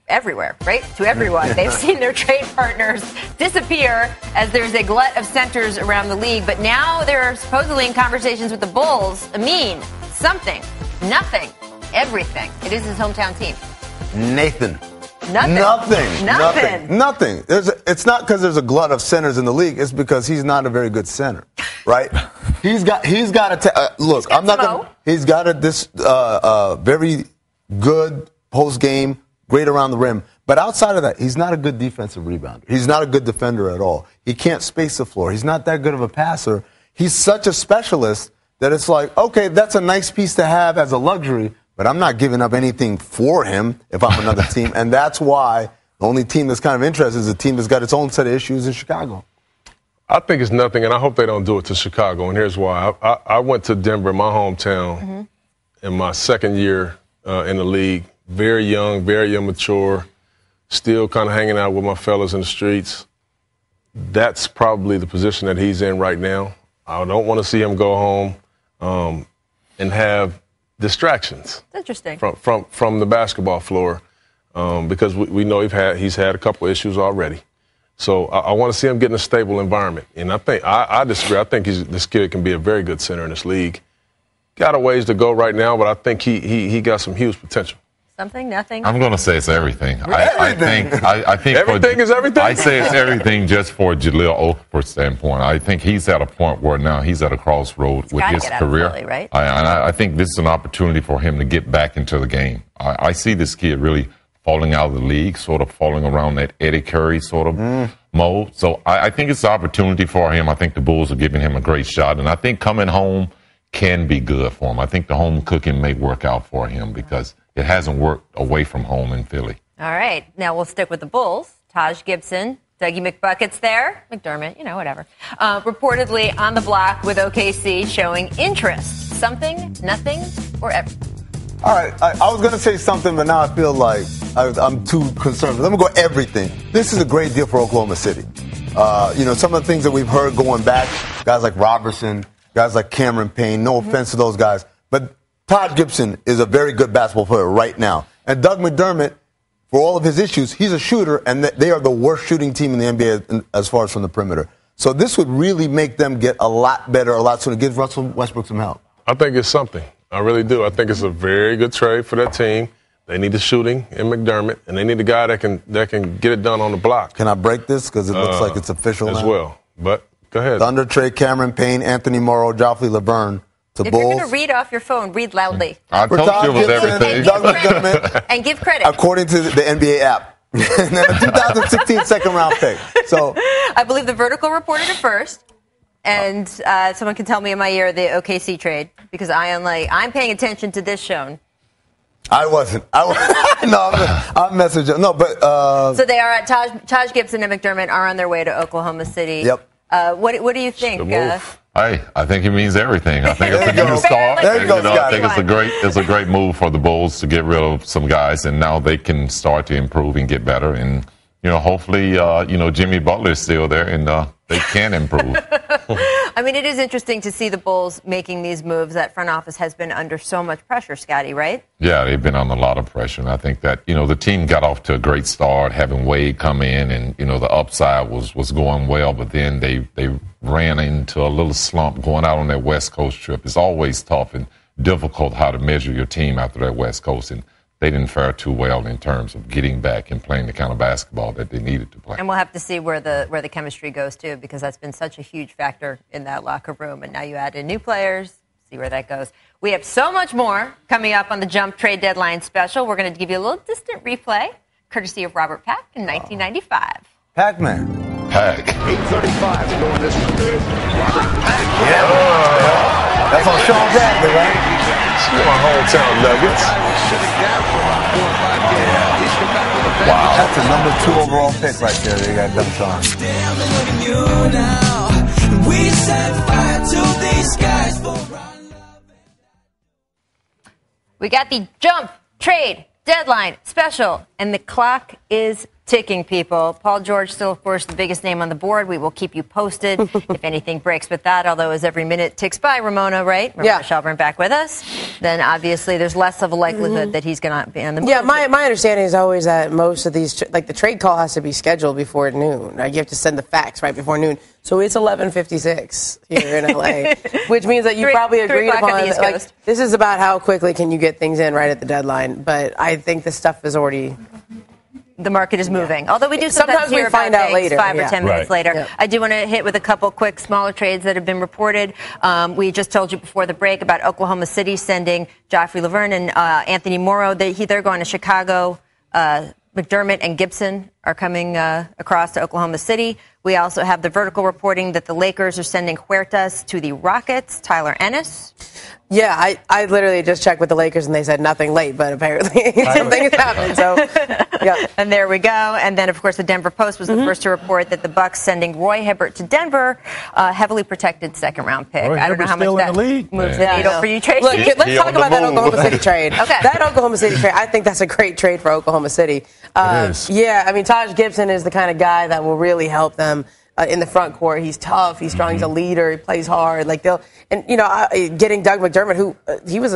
everywhere, right? To everyone. They've seen their trade partners disappear as there's a glut of centers around the league. But now they're supposedly in conversations with the Bulls. Amin, something, nothing, everything. It is his hometown team. Nathan. Nothing. Nothing. It's not because there's a glut of centers in the league. It's because he's not a very good center, right? He's got to look. I'm not going. He's got this very good post game, great around the rim. But outside of that, he's not a good defensive rebounder. He's not a good defender at all. He can't space the floor. He's not that good of a passer. He's such a specialist that it's like, okay, that's a nice piece to have as a luxury. But I'm not giving up anything for him if I'm another team. And that's why the only team that's kind of interested is a team that's got its own set of issues in Chicago. I think it's nothing, and I hope they don't do it to Chicago. And here's why. I went to Denver, my hometown, in my second year in the league. Very young, very immature, still kind of hanging out with my fellas in the streets. That's probably the position that he's in right now. I don't want to see him go home and have distractions. Interesting. From the basketball floor, because we know he's had a couple issues already. So I want to see him get in a stable environment. And I disagree. I think this kid can be a very good center in this league. Got a ways to go right now, but I think he got some huge potential. Something, nothing. I'm going to say it's everything. I think everything is everything. I say it's everything just for Jahlil Okafor's standpoint. I think he's at a point where now he's at a crossroad with his career. Philly, right? I think this is an opportunity for him to get back into the game. I see this kid really falling out of the league, sort of falling around that Eddie Curry sort of mode. So I think it's an opportunity for him. I think the Bulls are giving him a great shot. And I think coming home can be good for him. I think the home cooking may work out for him because it hasn't worked away from home in Philly. All right. Now we'll stick with the Bulls. Taj Gibson, Dougie McBucket's there. McDermott, whatever. Reportedly on the block with OKC showing interest. Something, nothing, or everything. All right. I was going to say something, but now I feel like I'm too conservative. Let me go everything. This is a great deal for Oklahoma City. Some of the things that we've heard going back, guys like Robertson, guys like Cameron Payne, no offense to those guys, but Todd Gibson is a very good basketball player right now. And Doug McDermott, for all of his issues, he's a shooter, and they are the worst shooting team in the NBA as far as from the perimeter. So this would really make them get a lot better, a lot sooner. Give Russell Westbrook some help. I think it's something. I really do. I think it's a very good trade for that team. They need the shooting in McDermott, and they need a guy that can get it done on the block. Can I break this? Because it looks like it's official as now. well. But go ahead. Thunder trade Cameron Payne, Anthony Morrow, Joffrey Laverne to Bulls. If you're going to read off your phone, read loudly. I told you it was everything. Doug McDermott, and give credit. According to the NBA app. And then a 2016 second-round pick. So I believe the Vertical reported it first. And someone can tell me in my ear the OKC trade because I'm paying attention to this show. I wasn't. I'm messaging. No, but so they are at Taj Gibson and McDermott are on their way to Oklahoma City. Yep. What do you think? I think it means everything. I think it's a new start. There you go, Scott. I think it's a great move for the Bulls to get rid of some guys, and now they can start to improve and get better. And hopefully, Jimmy Butler is still there, and they can improve. I mean, it is interesting to see the Bulls making these moves. That front office has been under so much pressure, Scotty, right? Yeah, they've been under a lot of pressure. And I think that, the team got off to a great start, having Wade come in, and, the upside was going well. But then they ran into a little slump going out on that West Coast trip. It's always tough and difficult how to measure your team after that West Coast. And they didn't fare too well in terms of getting back and playing the kind of basketball that they needed to play. And we'll have to see where the chemistry goes, too, because that's been such a huge factor in that locker room. And now you add in new players, see where that goes. We have so much more coming up on the Jump Trade Deadline special. We're going to give you a little distant replay, courtesy of Robert Pack in 1995. Pac-Man. Pack. 8:35 to go in this one. Yeah. That's on Sean Bradley, right? My hometown Nuggets. Wow. That's a number 2 overall pick right there. They got dumb Sean. We got the jump, trade, deadline, special, and the clock is ticking, people. Paul George still, of course, the biggest name on the board. We will keep you posted if anything breaks with that, although as every minute ticks by, Ramona, right? Ramona Shelburne back with us. Then obviously there's less of a likelihood that he's going to be on the move. Yeah, my understanding is always that most of these, like the trade call has to be scheduled before noon. Right? You have to send the fax right before noon. So it's 11:56 here in LA, which means that you probably agreed upon, like, this is about how quickly can you get things in right at the deadline. But I think this stuff is already... The market is moving. Although we do sometimes hear we find out later, 5 or 10 minutes later. I do want to hit with a couple quick smaller trades that have been reported. We just told you before the break about Oklahoma City sending Joffrey Laverne and Anthony Morrow. They're going to Chicago. McDermott and Gibson are coming across to Oklahoma City. We also have the vertical reporting that the Lakers are sending Huertas to the Rockets. Tyler Ennis. Yeah, I literally just checked with the Lakers and they said nothing late, but apparently something has happened. So, yeah. And there we go. And then, of course, the Denver Post was the first to report that the Bucks sending Roy Hibbert to Denver, heavily protected second-round pick. I don't know how much that moves the needle for you, Tracy. Look, let's talk about that Oklahoma City trade. Okay. That Oklahoma City trade, I think that's a great trade for Oklahoma City. It is. Yeah, I mean, Taj Gibson is the kind of guy that will really help them in the front court. He's tough. He's strong. He's a leader. He plays hard. Like getting Doug McDermott, who he was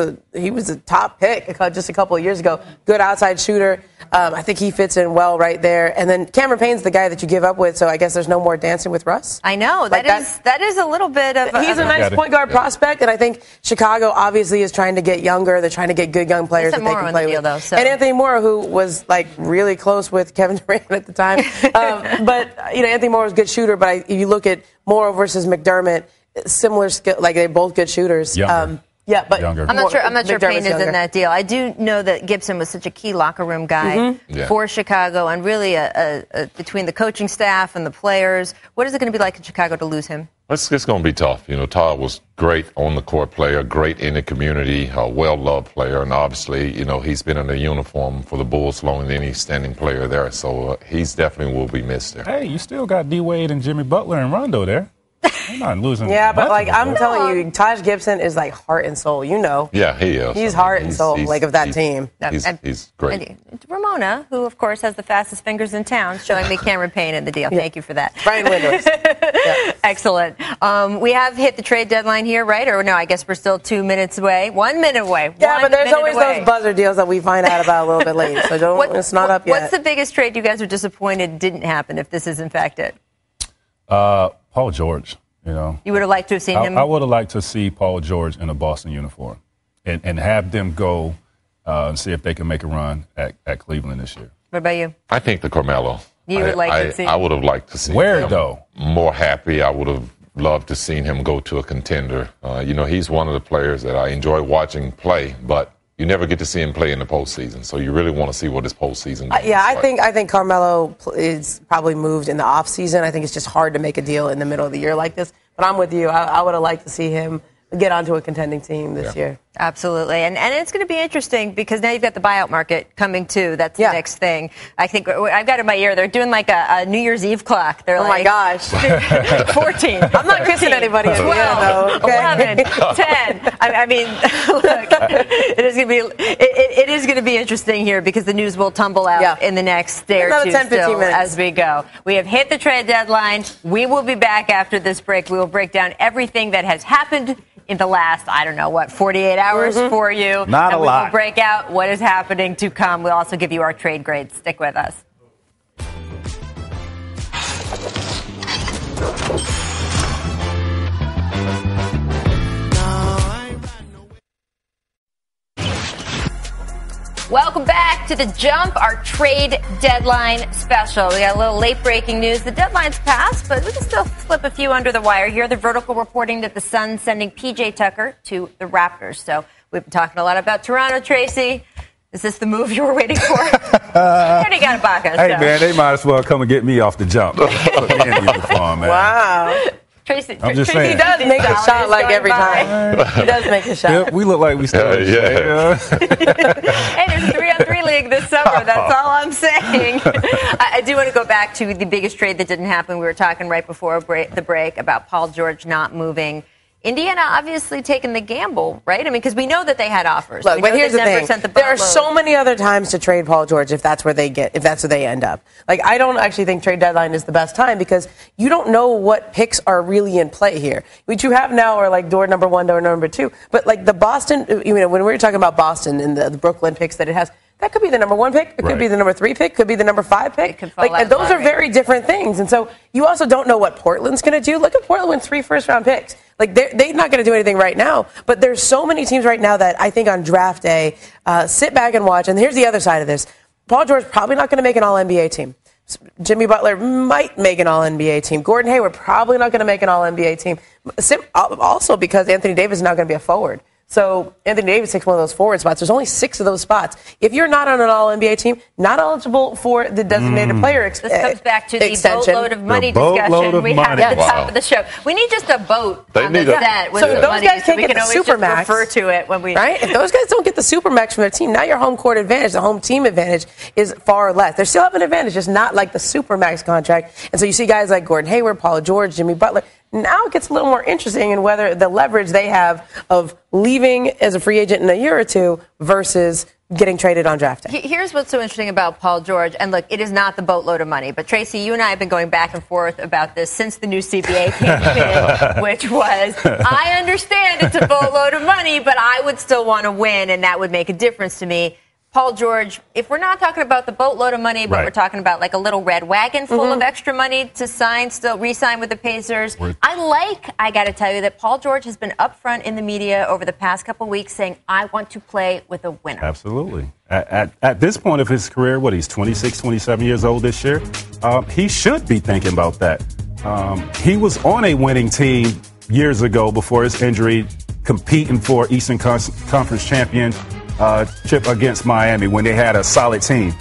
a top pick just a couple of years ago. Good outside shooter. I think he fits in well right there. And then Cameron Payne's the guy that you give up with. So I guess there's no more dancing with Russ. I know that is a little bit of. He's a nice point guard prospect, and I think Chicago obviously is trying to get younger. They're trying to get good young players that they can play with. Though, so. And Anthony Morrow, who was like really close with Kevin Durant at the time, but Anthony Morrow was a good shooter. But if you look at Morrow versus McDermott, similar skill, like they're both good shooters. Yeah, but younger. I'm not sure Payne is in that deal. I do know that Gibson was such a key locker room guy for Chicago, and really between the coaching staff and the players. What is it going to be like in Chicago to lose him? It's going to be tough. Todd was great on the court player, great in the community, a well-loved player, and obviously, he's been in a uniform for the Bulls longer than any standing player there, so he's definitely will be missed there. Hey, you still got D-Wade and Jimmy Butler and Rondo there. I'm not losing. Yeah, but I'm telling you, Taj Gibson is like heart and soul. Yeah, he is. He's heart and soul of that team. He's great. And Ramona, who of course has the fastest fingers in town, showing me Cameron Payne in the deal. Thank you for that. Brian Windhorst. Excellent. We have hit the trade deadline here, right? Or no? I guess we're still 2 minutes away. 1 minute away. Yeah, but there's always those buzzer deals that we find out about a little bit late. So it's not up yet. What's the biggest trade you guys are disappointed didn't happen? If this is in fact it. Paul George. You would have liked to have seen him? I would have liked to see Paul George in a Boston uniform and have them go and see if they can make a run at Cleveland this year. What about you? I think the Carmelo. You would like to see? I would have liked to see Where, him though? More happy. I would have loved to seen him go to a contender. He's one of the players that I enjoy watching play, but you never get to see him play in the postseason, so you really want to see what his postseason game is like. I think Carmelo is probably moved in the offseason. I think it's just hard to make a deal in the middle of the year like this. But I'm with you. I would have liked to see him get onto a contending team this year. Absolutely. And it's going to be interesting because now you've got the buyout market coming too. That's the next thing. I think I've got in my ear, they're doing like a New Year's Eve clock. They're my gosh. 14. I'm not kissing anybody. 12, 11, 10. I mean, look, it is going to be interesting here because the news will tumble out in the next day or two 10, 15 minutes. as we go. We have hit the trade deadline. We will be back after this break. We will break down everything that has happened in the last, 48 hours for you. Not a lot. We will break out what is happening to come. We'll also give you our trade grades. Stick with us. Welcome back to The Jump, our trade deadline special. We got a little late breaking news. The deadline's passed, but we can still slip a few under the wire here. The vertical reporting that the Suns sending P.J. Tucker to the Raptors. So we've been talking a lot about Toronto, Tracy. Is this the move you were waiting for? I already got Ibaka. Hey, man, they might as well come and get me off the jump. Put me in uniform, man. Wow. Tracy, I'm just saying. He does make a shot like every time. He does make a shot. Yep, we look like we still. Yeah. Hey, there's a 3-on-3 league this summer. That's all I'm saying. I do want to go back to the biggest trade that didn't happen. We were talking right before the break about Paul George not moving. Indiana obviously taking the gamble, right? I mean, because we know that they had offers. Look, but here's the thing: there are so many other times to trade Paul George if that's where they end up. Like, I don't actually think trade deadline is the best time because you don't know what picks are really in play here. What you have now are like door number 1, door number 2. But like the Boston, when we were talking about Boston and the Brooklyn picks that it has. That could be the number 1 pick. It could be the number 3 pick. Could be the number 5 pick. And those are very different things. And so you also don't know what Portland's going to do. Look at Portland with 3 first-round picks. Like, they're not going to do anything right now. But there's so many teams right now that I think on draft day sit back and watch. And here's the other side of this. Paul George probably not going to make an All-NBA team. Jimmy Butler might make an All-NBA team. Gordon Hayward probably not going to make an All-NBA team. Also because Anthony Davis is not going to be a forward. So Anthony Davis takes one of those forward spots. There's only 6 of those spots. If you're not on an All-NBA team, not eligible for the designated player extension. This comes back to the boatload of money discussion we had at the top of the show. We need just a boat on the set with the money, guys can't get the Supermax. Refer to it when we right. If those guys don't get the Supermax from their team, now your home court advantage, the home team advantage, is far less. They still have an advantage, just not like the Supermax contract. And so you see guys like Gordon Hayward, Paul George, Jimmy Butler. Now it gets a little more interesting in whether the leverage they have of leaving as a free agent in a year or two versus getting traded on draft day. Here's what's so interesting about Paul George. And look, it is not the boatload of money. But Tracy, you and I have been going back and forth about this since the new CBA came in, which was, I understand it's a boatload of money, but I would still want to win, and that would make a difference to me. Paul George, if we're not talking about the boatload of money, but we're talking about like a little red wagon full of extra money to re-sign with the Pacers, I got to tell you that Paul George has been upfront in the media over the past couple of weeks saying, I want to play with a winner. Absolutely. At this point of his career, he's 26, 27 years old this year, he should be thinking about that. He was on a winning team years ago before his injury, competing for Eastern Conference championship against Miami when they had a solid team.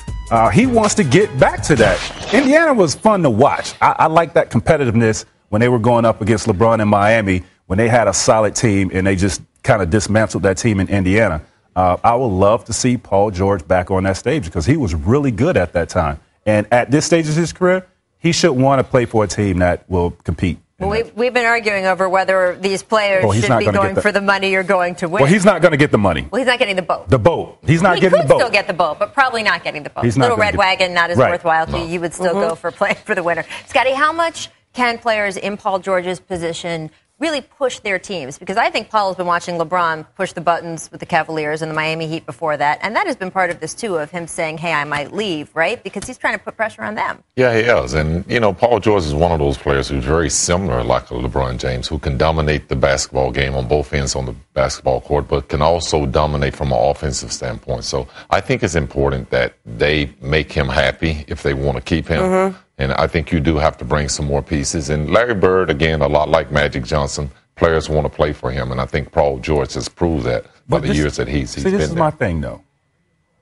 He wants to get back to that. Indiana was fun to watch. I like that competitiveness when they were going up against LeBron in Miami, when they had a solid team and they just kind of dismantled that team in Indiana. I would love to see Paul George back on that stage because he was really good at that time. And at this stage of his career, he should want to play for a team that will compete. Well, we've been arguing over whether these players should be going for the money or going to win. Well, he's not going to get the money. Well, he's not getting the boat. The boat. He's not getting the boat. He could still get the boat, but probably not getting the boat. Little red wagon, not as worthwhile to you. You would still go for playing for the winner. Scotty, how much can players in Paul George's position really push their teams? Because I think Paul has been watching LeBron push the buttons with the Cavaliers and the Miami Heat before that. And that has been part of this, too, of him saying, hey, I might leave, right? Because he's trying to put pressure on them. Yeah, he is. And, Paul George is one of those players who's very similar, like LeBron James, who can dominate the basketball game on both ends on the basketball court, but can also dominate from an offensive standpoint. So I think it's important that they make him happy if they want to keep him. And I think you do have to bring some more pieces. And Larry Bird, again, a lot like Magic Johnson, players want to play for him. And I think Paul George has proved that by the years that he's been there. This is my thing, though.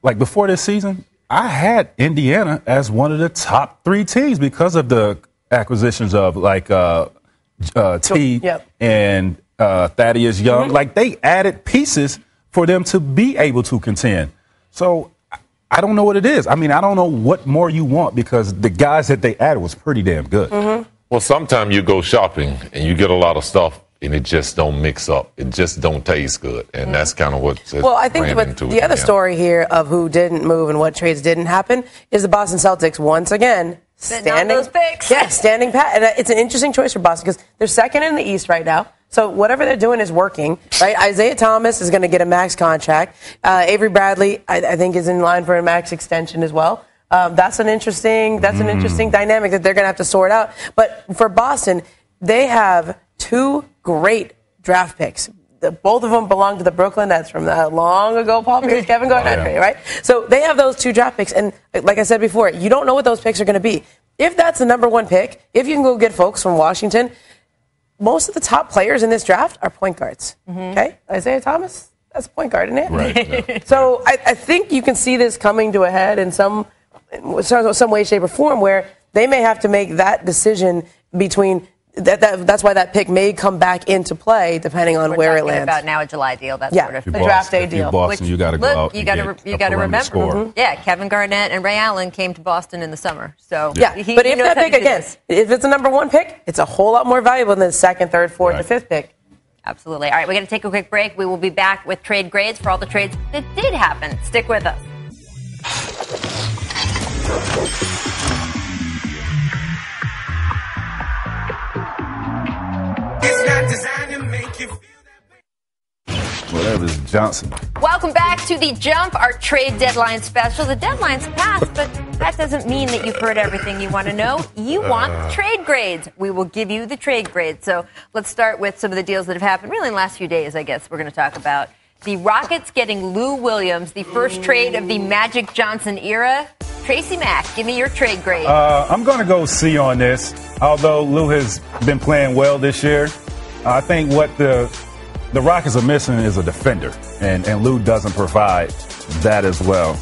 Like, before this season, I had Indiana as one of the top 3 teams because of the acquisitions of, like, T and Thaddeus Young. Like, they added pieces for them to be able to contend. So I don't know what it is. I mean, I don't know what more you want because the guys that they added was pretty damn good. Well, sometimes you go shopping and you get a lot of stuff and it just don't mix up. It just don't taste good. And that's kind of what's I think the other story here of who didn't move and what trades didn't happen is the Boston Celtics once again standing pat. And it's an interesting choice for Boston because they're second in the East right now. So whatever they're doing is working, right? Isaiah Thomas is going to get a max contract. Avery Bradley, I think, is in line for a max extension as well. That's an interesting dynamic that they're going to have to sort out. But for Boston, they have 2 great draft picks. Both of them belong to the Brooklyn Nets from that long ago, Paul Pierce, Kevin Garnett, right? So they have those 2 draft picks. And like I said before, you don't know what those picks are going to be. If that's the number 1 pick, if you can go get folks from Washington, most of the top players in this draft are point guards. Okay? Isaiah Thomas, as point guard, isn't it? Right. Yeah. So I think you can see this coming to a head in some way, shape, or form where they may have to make that decision between. That's why that pick may come back into play depending on where it lands. About now a July deal, that yeah, sort of a draft day deal. Boston, you got to go out. You got to remember. Mm-hmm. Yeah, Kevin Garnett and Ray Allen came to Boston in the summer. So yeah, but if that pick again, if it's a number 1 pick, it's a whole lot more valuable than the 2nd, 3rd, 4th, or 5th pick. Absolutely. All right, we're going to take a quick break. We will be back with trade grades for all the trades that did happen. Stick with us. Whatever's Johnson. Welcome back to The Jump, our trade deadline special. The deadline's passed, but that doesn't mean that you've heard everything you want to know. You want trade grades. We will give you the trade grades. So let's start with some of the deals that have happened really in the last few days, I guess, we're going to talk about. The Rockets getting Lou Williams, the first trade of the Magic Johnson era. Tracy Mack, give me your trade grade. I'm going to go C on this. Although Lou has been playing well this year, I think what the Rockets are missing is a defender, and Lou doesn't provide that as well.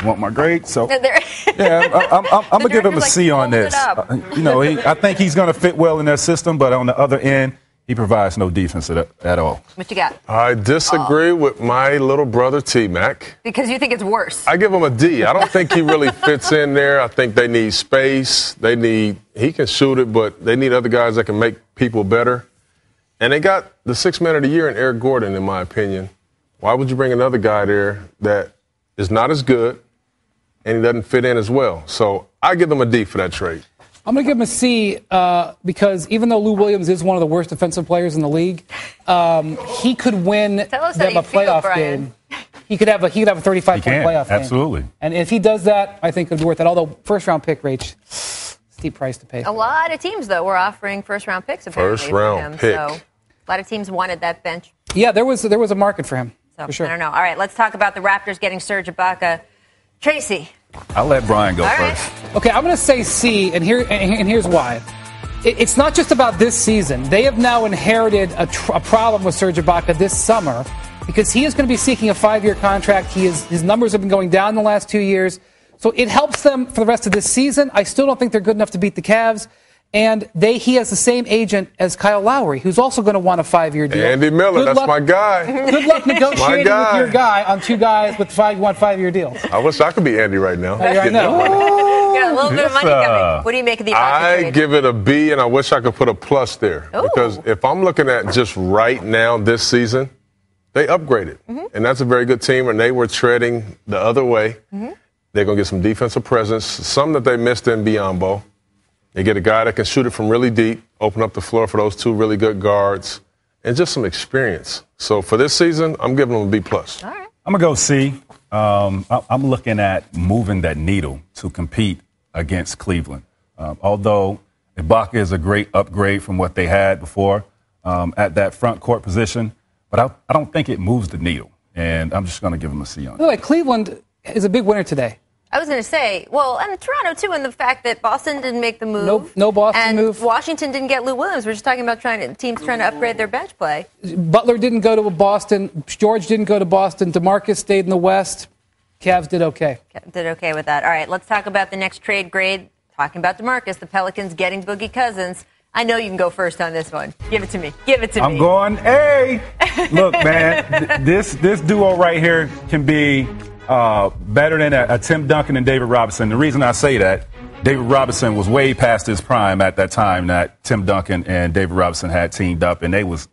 Want my grade? So yeah, I'm gonna give him a C on this. I think he's gonna fit well in their system, but on the other end, he provides no defense at all. What you got? I disagree with my little brother T-Mac. Because you think it's worse. I give him a D. I don't think he really fits in there. I think they need space. He can shoot it, but they need other guys that can make people better. And they got the 6th man of the year in Eric Gordon, in my opinion. Why would you bring another guy there that is not as good and he doesn't fit in as well? So I give them a D for that trade. I'm going to give him a C because even though Lou Williams is one of the worst defensive players in the league, he could win them a playoff game. He could have a 35-point playoff game. Absolutely. And if he does that, I think it would be worth it. Although first-round pick rate, steep price to pay. A lot of teams, though, were offering first-round picks apparently First-round pick. So a lot of teams wanted that bench. Yeah, there was a market for him. So, for sure. I don't know. All right, let's talk about the Raptors getting Serge Ibaka. Tracy. I'll let Brian go first. Okay, I'm going to say C, and here's why. It's not just about this season. They have now inherited a problem with Serge Ibaka this summer because he is going to be seeking a 5-year contract. His numbers have been going down in the last 2 years. So it helps them for the rest of this season. I still don't think they're good enough to beat the Cavs. And he has the same agent as Kyle Lowry, who's also going to want a 5-year deal. Andy Miller, that's my guy. Good luck negotiating with your guy on 2 guys with 5-year deals. I wish I could be Andy right now. I know. Got a little bit of money coming. What do you make of the Ibaka trade? I give it a B, and I wish I could put a plus there. Ooh. Because if I'm looking at just right now this season, they upgraded. Mm-hmm. And that's a very good team, and they were treading the other way. Mm-hmm. They're going to get some defensive presence, some that they missed in Biyombo. They get a guy that can shoot it from really deep, open up the floor for those 2 really good guards, and just some experience. So for this season, I'm giving them a B+. All right. I'm going to go C. I'm looking at moving that needle to compete against Cleveland. Although Ibaka is a great upgrade from what they had before at that front court position, but I don't think it moves the needle. And I'm just going to give them a C on it. By the way, Cleveland is a big winner today. I was going to say, well, and Toronto, too, in the fact that Boston didn't make the move. No Boston move. And Washington didn't get Lou Williams. We're just talking about teams trying to upgrade their bench play. Butler didn't go to Boston. George didn't go to Boston. DeMarcus stayed in the West. Cavs did okay. Did okay with that. All right, let's talk about the next trade grade. Talking about DeMarcus, the Pelicans getting Boogie Cousins. I know you can go first on this one. Give it to me. I'm going A. Look, man, this duo right here can be better than a Tim Duncan and David Robinson. The reason I say that, David Robinson was way past his prime at that time that Tim Duncan and David Robinson had teamed up, and they was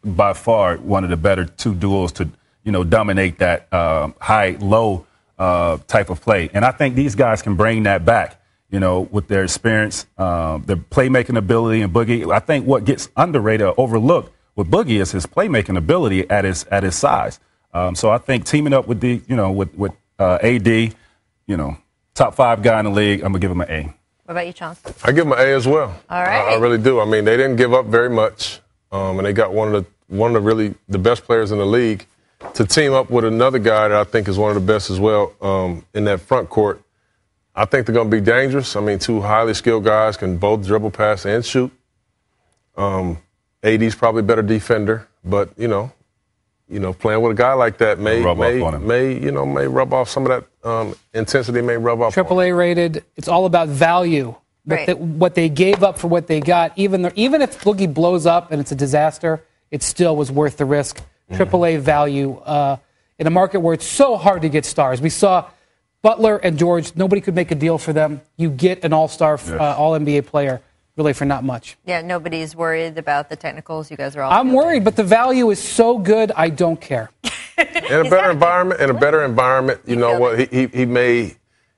by far one of the better 2 duos to, dominate that high-low type of play. And I think these guys can bring that back, with their experience, their playmaking ability, and Boogie. I think what gets underrated or overlooked with Boogie is his playmaking ability at his size. So I think teaming up with with AD, top 5 guy in the league, I'm gonna give him an A. What about you, Chauncey? I give him an A as well. All right. I really do. I mean, they didn't give up very much, and they got one of the really the best players in the league to team up with another guy that I think is one of the best as well in that front court. I think they're going to be dangerous. I mean, 2 highly skilled guys can both dribble, pass, and shoot. AD's probably a better defender, but, playing with a guy like that may rub off some of that intensity. May rub off. AAA rated. It's all about value. Right. What they gave up for what they got. Even if Boogie blows up and it's a disaster, it still was worth the risk. AAA value in a market where it's so hard to get stars. We saw Butler and George. Nobody could make a deal for them. You get an all-star, all-NBA player. Really for not much. Yeah, nobody's worried about the technicals. You guys are all. I'm worried, but the value is so good, I don't care. In a better environment, you know what? He may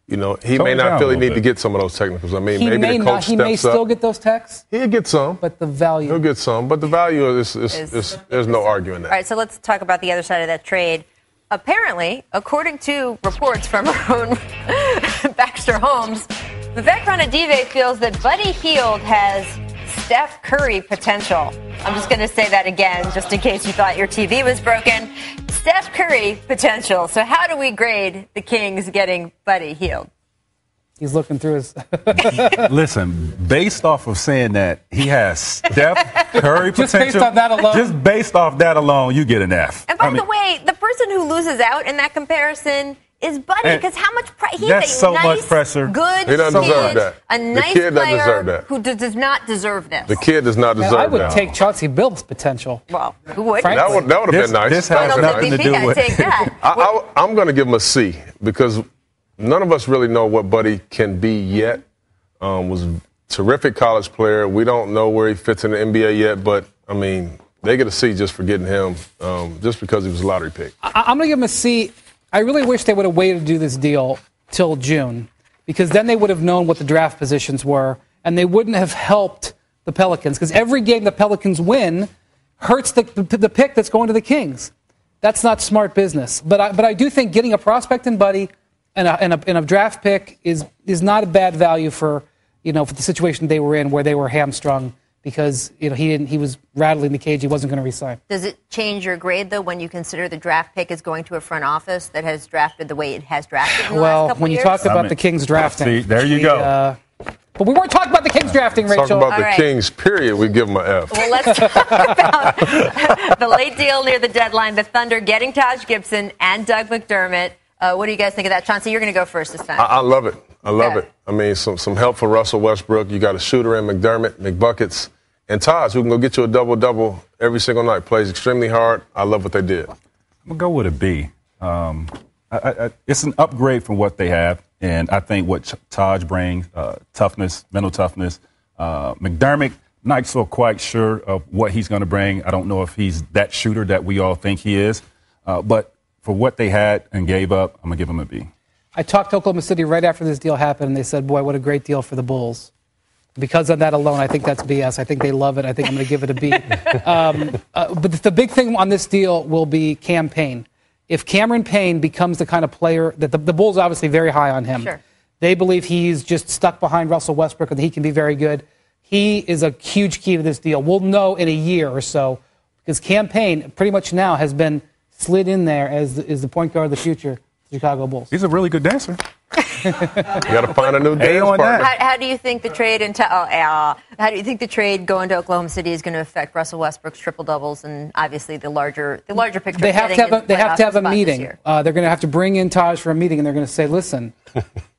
not feel he need to get some of those technicals. I mean, maybe the coach steps up. He may still get those texts. He'll get some, but the value. He'll get some, but the value is there's no arguing that. All right, so let's talk about the other side of that trade. Apparently, according to reports from our own Baxter Holmes, Vivek Ranadive feels that Buddy Hield has Steph Curry potential. I'm just going to say that again, just in case you thought your TV was broken. Steph Curry potential. So how do we grade the Kings getting Buddy Hield? He's looking through his... Listen, based off of saying that he has Steph Curry potential... Just based on that alone? Just based off that alone, you get an F. And by the way, the person who loses out in that comparison is Buddy, because how much he's a so nice, much pressure. Good he doesn't kid, deserve that. A nice the kid player deserve that. who does not deserve this. The kid does not deserve that. I would take Chauncey Billups' potential. Well, who would? That would have been nice. This has nothing to do with take that. I'm going to give him a C because none of us really know what Buddy can be yet. Was a terrific college player. We don't know where he fits in the NBA yet, but, I mean, they get a C just for getting him just because he was a lottery pick. I'm going to give him a C. I really wish they would have waited to do this deal till June, because then they would have known what the draft positions were, and they wouldn't have helped the Pelicans, because every game the Pelicans win hurts the pick that's going to the Kings. That's not smart business. But I do think getting a prospect in Buddy and a draft pick is not a bad value for the situation they were in, where they were hamstrung because he was rattling the cage. He wasn't going to resign. Does it change your grade though when you consider the draft pick is going to a front office that has drafted the way it has drafted in the last couple when you years? talk about the Kings drafting, see, there you go. But we weren't talking about the Kings drafting, Rachel. Talk about the Kings, period. We give them an F. Well, let's talk about the late deal near the deadline. The Thunder getting Taj Gibson and Doug McDermott. What do you guys think of that? Chauncey, you're going to go first this time. I love it. I love it. I mean, some help for Russell Westbrook. You got a shooter in McDermott, McBuckets, and Taj, who can go get you a double-double every single night. Plays extremely hard. I love what they did. I'm going to go with a B. It's an upgrade from what they have, and I think what Taj brings, toughness, mental toughness. McDermott, not so quite sure of what he's going to bring. I don't know if he's that shooter that we all think he is. But for what they had and gave up, I'm going to give him a B. I talked to Oklahoma City right after this deal happened, and they said, boy, what a great deal for the Bulls. Because of that alone, I think that's BS. I think they love it. I think I'm going to give it a B. But the big thing on this deal will be Cam Payne. If Cameron Payne becomes the kind of player that the Bulls are obviously very high on him. Sure. They believe he's just stuck behind Russell Westbrook and he can be very good. He is a huge key to this deal. We'll know in a year or so because Cam Payne pretty much now has been slid in there as the point guard of the future. Chicago Bulls. He's a really good dancer. You got to find a new dance partner. How do you think the trade how do you think the trade going to Oklahoma City is going to affect Russell Westbrook's triple doubles and obviously the larger picture? They have to have a meeting. They're going to have to bring in Taj for a meeting, and they're going to say, "Listen,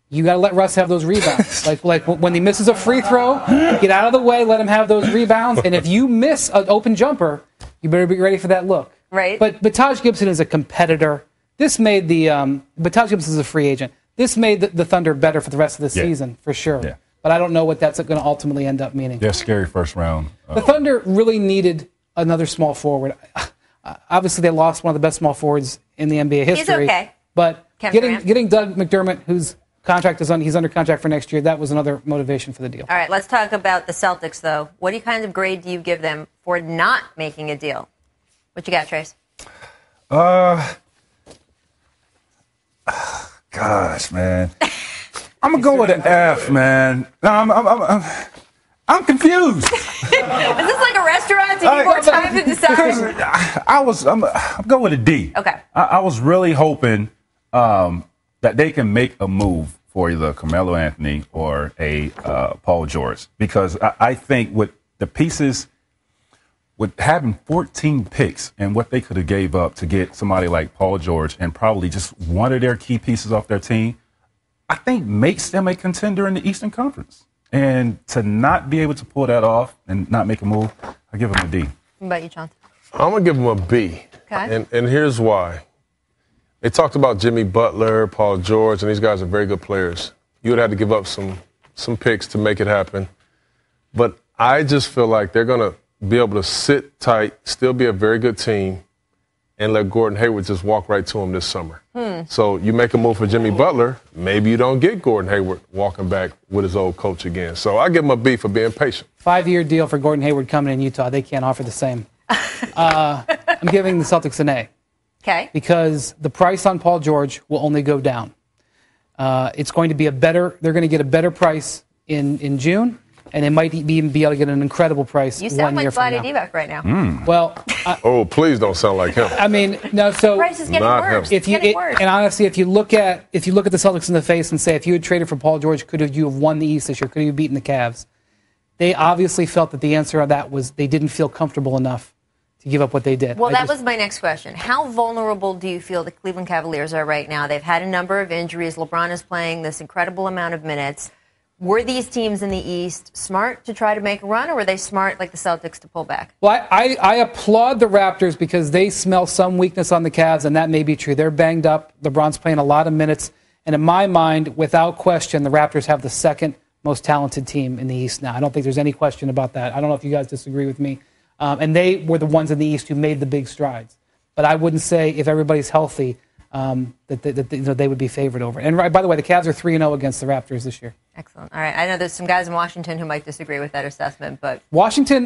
you got to let Russ have those rebounds. like when he misses a free throw, get out of the way, let him have those rebounds. And if you miss an open jumper, you better be ready for that look." Right. But Taj Gibson is a competitor. This made but Taj Gibson is a free agent. This made the Thunder better for the rest of the season, for sure. Yeah. But I don't know what that's going to ultimately end up meaning. They're scary first round. The Thunder really needed another small forward. Obviously, they lost one of the best small forwards in the NBA history. He's okay. But getting Doug McDermott, whose contract he's under contract for next year, that was another motivation for the deal. All right, let's talk about the Celtics, though. What kind of grade do you give them for not making a deal? What you got, Trace? Gosh, man. I'm going to go with an F, man. I'm confused. Is this like a restaurant? Do you need more time to decide? I'm going with a D. Okay. I was really hoping that they can make a move for either Carmelo Anthony or a Paul George, because I think with the pieces with having 14 picks and what they could have gave up to get somebody like Paul George and probably just one of their key pieces off their team, I think makes them a contender in the Eastern Conference. And to not be able to pull that off and not make a move, I give them a D. What about you, Chauncey? I'm going to give them a B. Okay. And here's why. They talked about Jimmy Butler, Paul George, and these guys are very good players. You would have to give up some picks to make it happen. But I just feel like they're going to be able to sit tight, still be a very good team, and let Gordon Hayward just walk right to him this summer. So you make a move for Jimmy Butler, maybe you don't get Gordon Hayward walking back with his old coach again. So I give him a B for being patient. 5-year deal for Gordon Hayward coming in Utah. They can't offer the same. I'm giving the Celtics an A. Okay. Because the price on Paul George will only go down. It's going to be they're going to get a better price in June, and they might even be able to get an incredible price 1 year from now. You sound like Vlade Divac right now. Well, oh, please don't sound like him. I mean, no. So the price is getting worse. And honestly, if you look at the Celtics in the face and say, if you had traded for Paul George, could you have won the East this year? Could you have beaten the Cavs? They obviously felt that the answer to that was they didn't feel comfortable enough to give up what they did. Well, that was my next question. How vulnerable do you feel the Cleveland Cavaliers are right now? They've had a number of injuries. LeBron is playing this incredible amount of minutes. Were these teams in the East smart to try to make a run, or were they smart like the Celtics to pull back? Well, I applaud the Raptors because they smell some weakness on the Cavs, and that may be true. They're banged up. LeBron's playing a lot of minutes. And in my mind, without question, the Raptors have the second most talented team in the East now. I don't think there's any question about that. I don't know if you guys disagree with me. And they were the ones in the East who made the big strides. But I wouldn't say if everybody's healthy that they would be favored over. And by the way, the Cavs are 3-0 against the Raptors this year. Excellent. All right. I know there's some guys in Washington who might disagree with that assessment, but Washington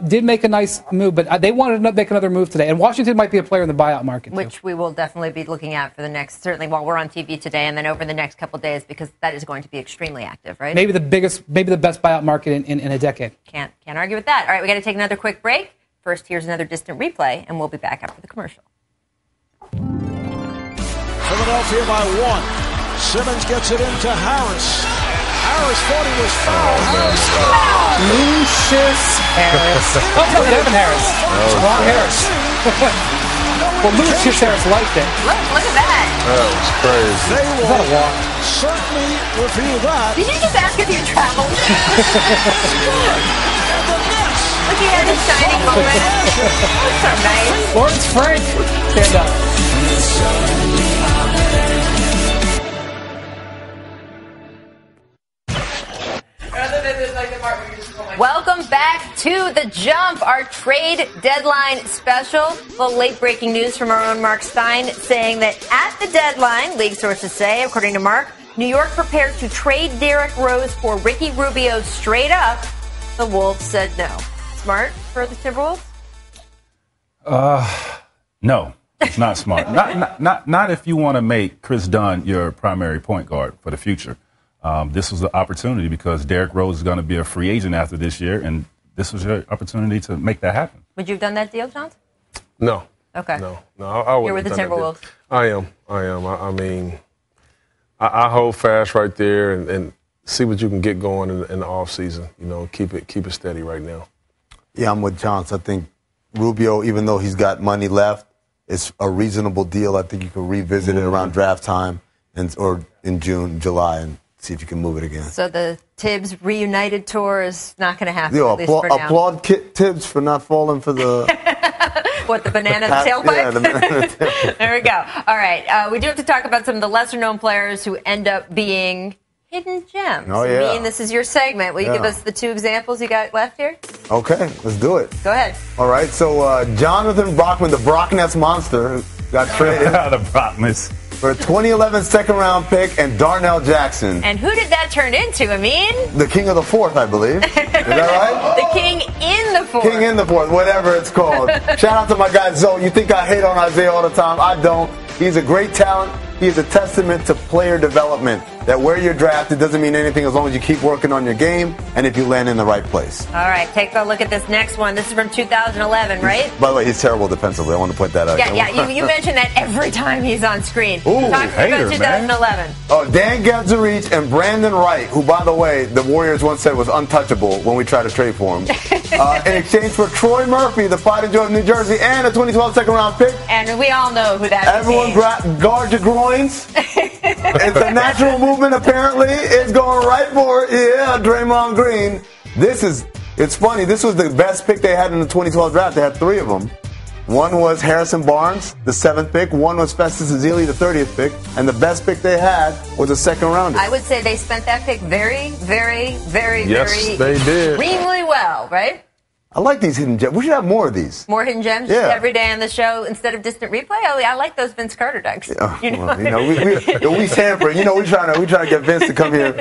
did make a nice move, but they wanted to make another move today. And Washington might be a player in the buyout market, too. Which we will definitely be looking at for the next, certainly while we're on TV today and then over the next couple of days, because that is going to be extremely active, right? Maybe the best buyout market in a decade. Can't argue with that. All right, we got to take another quick break. First, here's another distant replay, and we'll be back after the commercial. Philadelphia by 1. Simmons gets it into Harris. Harris thought he was fouled. Lucius Harris. Oh, no, Devin Harris. Wrong Harris. Well, Lucius Harris liked it. Look at that. That was crazy. They will certainly review that. Did you just ask if you traveled? Look at his shining moment. That's so nice. Lawrence Frank, stand up. Welcome back to The Jump, our trade deadline special. A little late-breaking news from our own Mark Stein saying that at the deadline, league sources say, according to Mark, New York prepared to trade Derrick Rose for Ricky Rubio straight up. The Wolves said no. Smart for the Timberwolves? No, it's not smart. not if you want to make Chris Dunn your primary point guard for the future. This was the opportunity because Derrick Rose is going to be a free agent after this year, and this was your opportunity to make that happen. Would you have done that deal, Johnson? No. Okay. No, I wouldn't. You're with the Timberwolves. I am. I mean, I hold fast right there and see what you can get going in the off season. You know, keep it steady right now. Yeah, I'm with Johnson. I think Rubio, even though he's got money left, it's a reasonable deal. I think you can revisit it around draft time or in June, July, and see if you can move it again. So the Tibbs reunited tour is not going to happen, at least for now. Applaud Tibbs for not falling for the... What, the banana tailpipe? Yeah, the banana tailpipe. There we go. All right. We do have to talk about some of the lesser-known players who end up being hidden gems. Oh, yeah. Ian, this is your segment. Will you give us the 2 examples you got left here? Okay, let's do it. Go ahead. All right, so Jonathan Brockman, the Brockness monster, got traded The Brockness. for a 2011 second-round pick and Darnell Jackson. And who did that turn into, Amin? The king of the fourth, I believe. Is that right? The king in the fourth. King in the fourth, whatever it's called. Shout out to my guy Zoe. You think I hate on Isaiah all the time? I don't. He's a great talent. He's a testament to player development. that where you're drafted doesn't mean anything as long as you keep working on your game and if you land in the right place. All right, take a look at this next one. This is from 2011, right? By the way, he's terrible defensively. I want to point that out. Yeah, you mention that every time he's on screen. Ooh, talk hater, about 2011. Oh, Dan Gadzarich and Brandon Wright, who, by the way, the Warriors once said was untouchable when we tried to trade for him, in exchange for Troy Murphy, the Fighting Joy of New Jersey, and a 2012 second-round pick. And we all know who that is. Everyone guard your groins. It's a natural movement, apparently. It's going right for it. Yeah, Draymond Green. It's funny. This was the best pick they had in the 2012 draft. They had 3 of them. One was Harrison Barnes, the 7th pick. One was Festus Ezeli, the 30th pick. And the best pick they had was a second rounder. I would say they spent that pick very, very, very, yes, very they did. extremely well, right? I like these hidden gems. We should have more of these. More hidden gems every day on the show instead of distant replay. I like those Vince Carter dunks. We Sanford. We trying to get Vince to come here.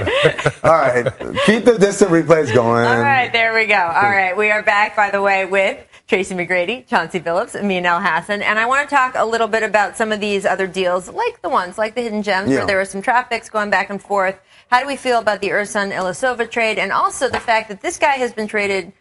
All right, keep the distant replays going. All right, there we go. All right, we are back, by the way, with Tracy McGrady, Chauncey Billups, and me and Al Hassan. And I want to talk a little bit about some of these other deals, like the hidden gems, where there were some traffics going back and forth. How do we feel about the Ersan Ilyasova trade, and also the fact that this guy has been traded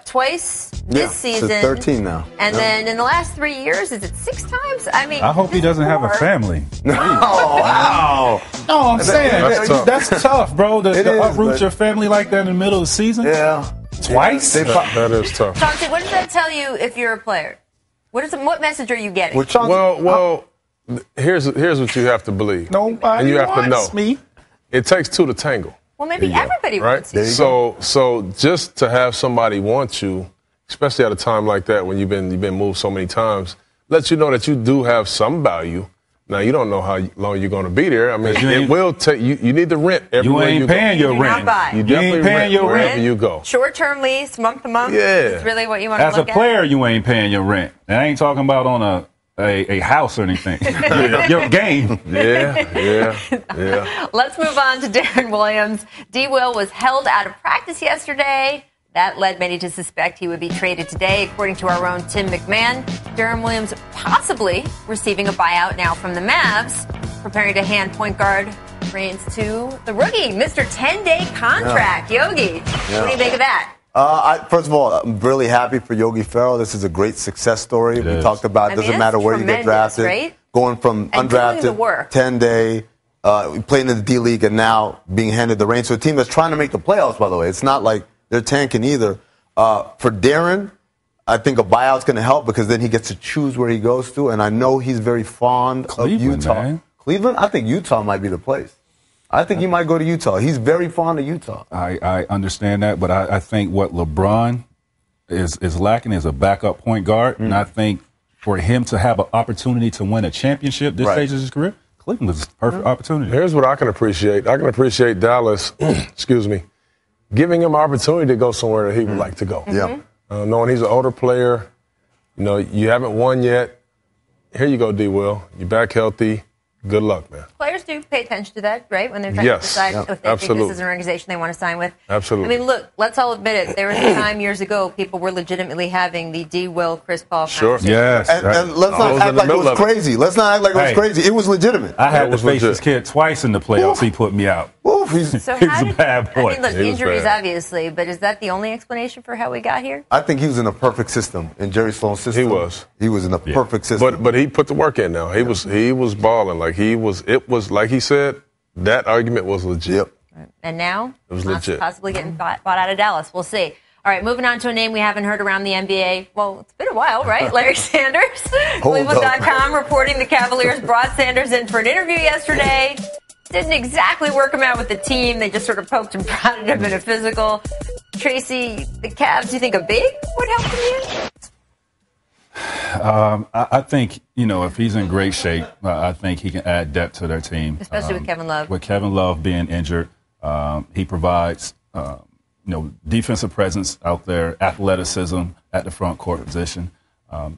twice this season? So 13 now. And then in the last 3 years, is it 6 times? I mean, I hope he doesn't have a family. Oh, wow. No, I'm saying that's tough, bro. To uproot your family like that in the middle of the season. Yeah. Twice? That is tough. Chauncey, what does that tell you if you're a player? What message are you getting? Well, here's what you have to believe. Nobody and you have wants to know. me. It takes 2 to tango. Well, maybe everybody wants you. So just to have somebody want you, especially at a time like that when you've been moved so many times, lets you know that you do have some value. Now, you don't know how long you're going to be there. I mean, it will take you. You need to rent everywhere you go. You ain't paying your rent. You definitely rent wherever you go. Short-term lease, month to month. Yeah. It's really what you want to look at. As a player, you ain't paying your rent. And I ain't talking about on a house or anything. Your game. Yeah. Let's move on to Darren Williams. D. Will was held out of practice yesterday. That led many to suspect he would be traded today, according to our own Tim McMahon. Darren Williams possibly receiving a buyout now from the Mavs, preparing to hand point guard reins to the rookie, Mr. 10-day contract, Yogi. What do you think of that? First of all, I'm really happy for Yogi Ferrell. This is a great success story. We talked about it doesn't matter where you get drafted. Right? Going from undrafted, 10-day, playing in the D-League, and now being handed the reins to a team that's trying to make the playoffs, by the way. It's not like they're tanking either. For Darren, I think a buyout's going to help because then he gets to choose where he goes to, and I know he's very fond of Utah. Man. Cleveland? I think Utah might be the place. I think he might go to Utah. He's very fond of Utah. I understand that, but I think what LeBron is lacking is a backup point guard, and I think for him to have an opportunity to win a championship this stage of his career, Cleveland is a perfect opportunity. Here's what I can appreciate. I can appreciate Dallas, giving him an opportunity to go somewhere that he would like to go. Knowing he's an older player, you haven't won yet. Here you go, D. Will. You're back healthy. Good luck, man. Players do pay attention to that, right? When they're trying to decide if they think this is an organization they want to sign with. Absolutely. I mean, look, let's all admit it. There was a time years ago people were legitimately having the D. Will, Chris Paul conversation. Yes. And let's not act like it was crazy. Let's not act like it was crazy. It was legitimate. I had to face this kid twice in the playoffs. He put me out. He's a bad boy. I mean, look, injuries, obviously, but is that the only explanation for how we got here? I think he was in a perfect system, in Jerry Sloan's system. He was in a perfect system. But he put the work in now. He was balling. It was like he said, that argument was legit. And now it was legit. Possibly getting bought out of Dallas. We'll see. All right, moving on to a name we haven't heard around the NBA. Well, it's been a while, right? Larry Sanders. Cleveland.com reporting the Cavaliers brought Sanders in for an interview yesterday. Didn't exactly work him out with the team. They just sort of poked and prodded him in a physical. Tracy, the Cavs, do you think a big would help him here? I think, if he's in great shape, I think he can add depth to their team. Especially with Kevin Love. With Kevin Love being injured, he provides, defensive presence out there, athleticism at the front court position.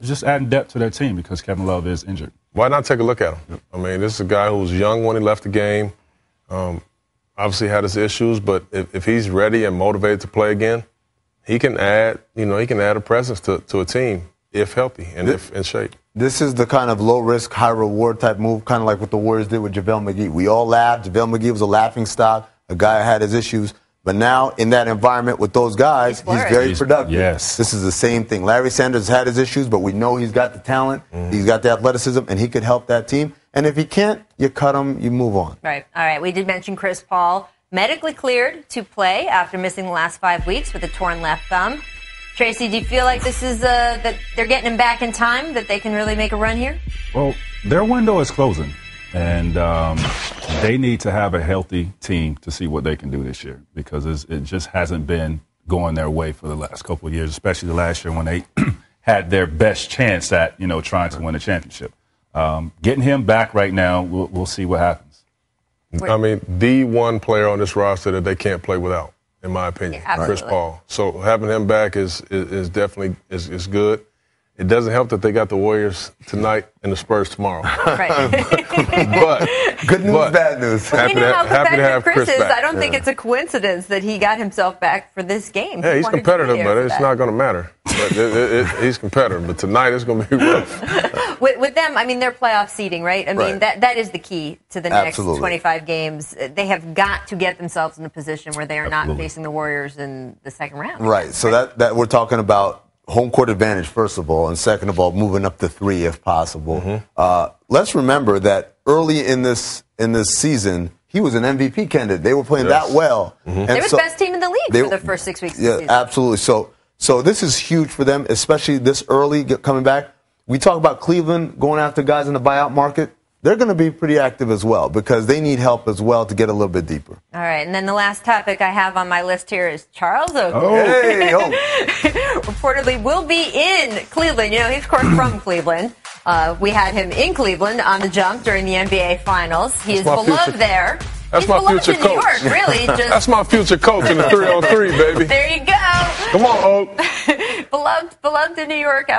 Just adding depth to their team because Kevin Love is injured. Why not take a look at him? I mean, this is a guy who was young when he left the game. Obviously had his issues, but if he's ready and motivated to play again, he can add a presence to a team if healthy and if in shape. This is the kind of low-risk, high-reward type move, kind of like what the Warriors did with JaVale McGee. We all laughed. JaVale McGee was a laughingstock, a guy who had his issues. But now, in that environment with those guys, he's very productive. Yes. This is the same thing. Larry Sanders had his issues, but we know he's got the talent, he's got the athleticism, and he could help that team. And if he can't, you cut him, you move on. Right. All right. We did mention Chris Paul, medically cleared to play after missing the last 5 weeks with a torn left thumb. Tracy, do you feel like this is that they're getting him back in time, that they can really make a run here? Well, their window is closing, and they need to have a healthy team to see what they can do this year, because it just hasn't been going their way for the last couple of years, especially the last year when they had their best chance at trying to win a championship. Getting him back right now, we'll see what happens. I mean, the one player on this roster that they can't play without, in my opinion, Chris Paul. So having him back is definitely is good. It doesn't help that they got the Warriors tonight and the Spurs tomorrow. Right. but good news, bad news. Well, happy to have Chris back. I don't think it's a coincidence that he got himself back for this game. Yeah, he's competitive, but it's not going to matter. But he's competitive, but tonight it's going to be rough. With them, I mean, they're playoff seeding, right? I mean, that is the key to the next 25 games. They have got to get themselves in a position where they are not facing the Warriors in the second round. Right. So that we're talking about home court advantage, first of all, and second of all, moving up to 3 if possible. Let's remember that early in this season, he was an MVP candidate. They were playing that well. And they were the best team in the league for the first 6 weeks of the season. Absolutely. So this is huge for them, especially this early coming back. We talk about Cleveland going after guys in the buyout market. They're going to be pretty active as well because they need help as well to get a little bit deeper. All right, and then the last topic I have on my list here is Charles Oakley. Reportedly will be in Cleveland. You know, he's, of course, from Cleveland. We had him in Cleveland on the jump during the NBA Finals. He is beloved there. That's He's my beloved future in New coach. York, really. That's my future coach in the 3-on-3, baby. There you go. Come on, Oak. beloved in New York,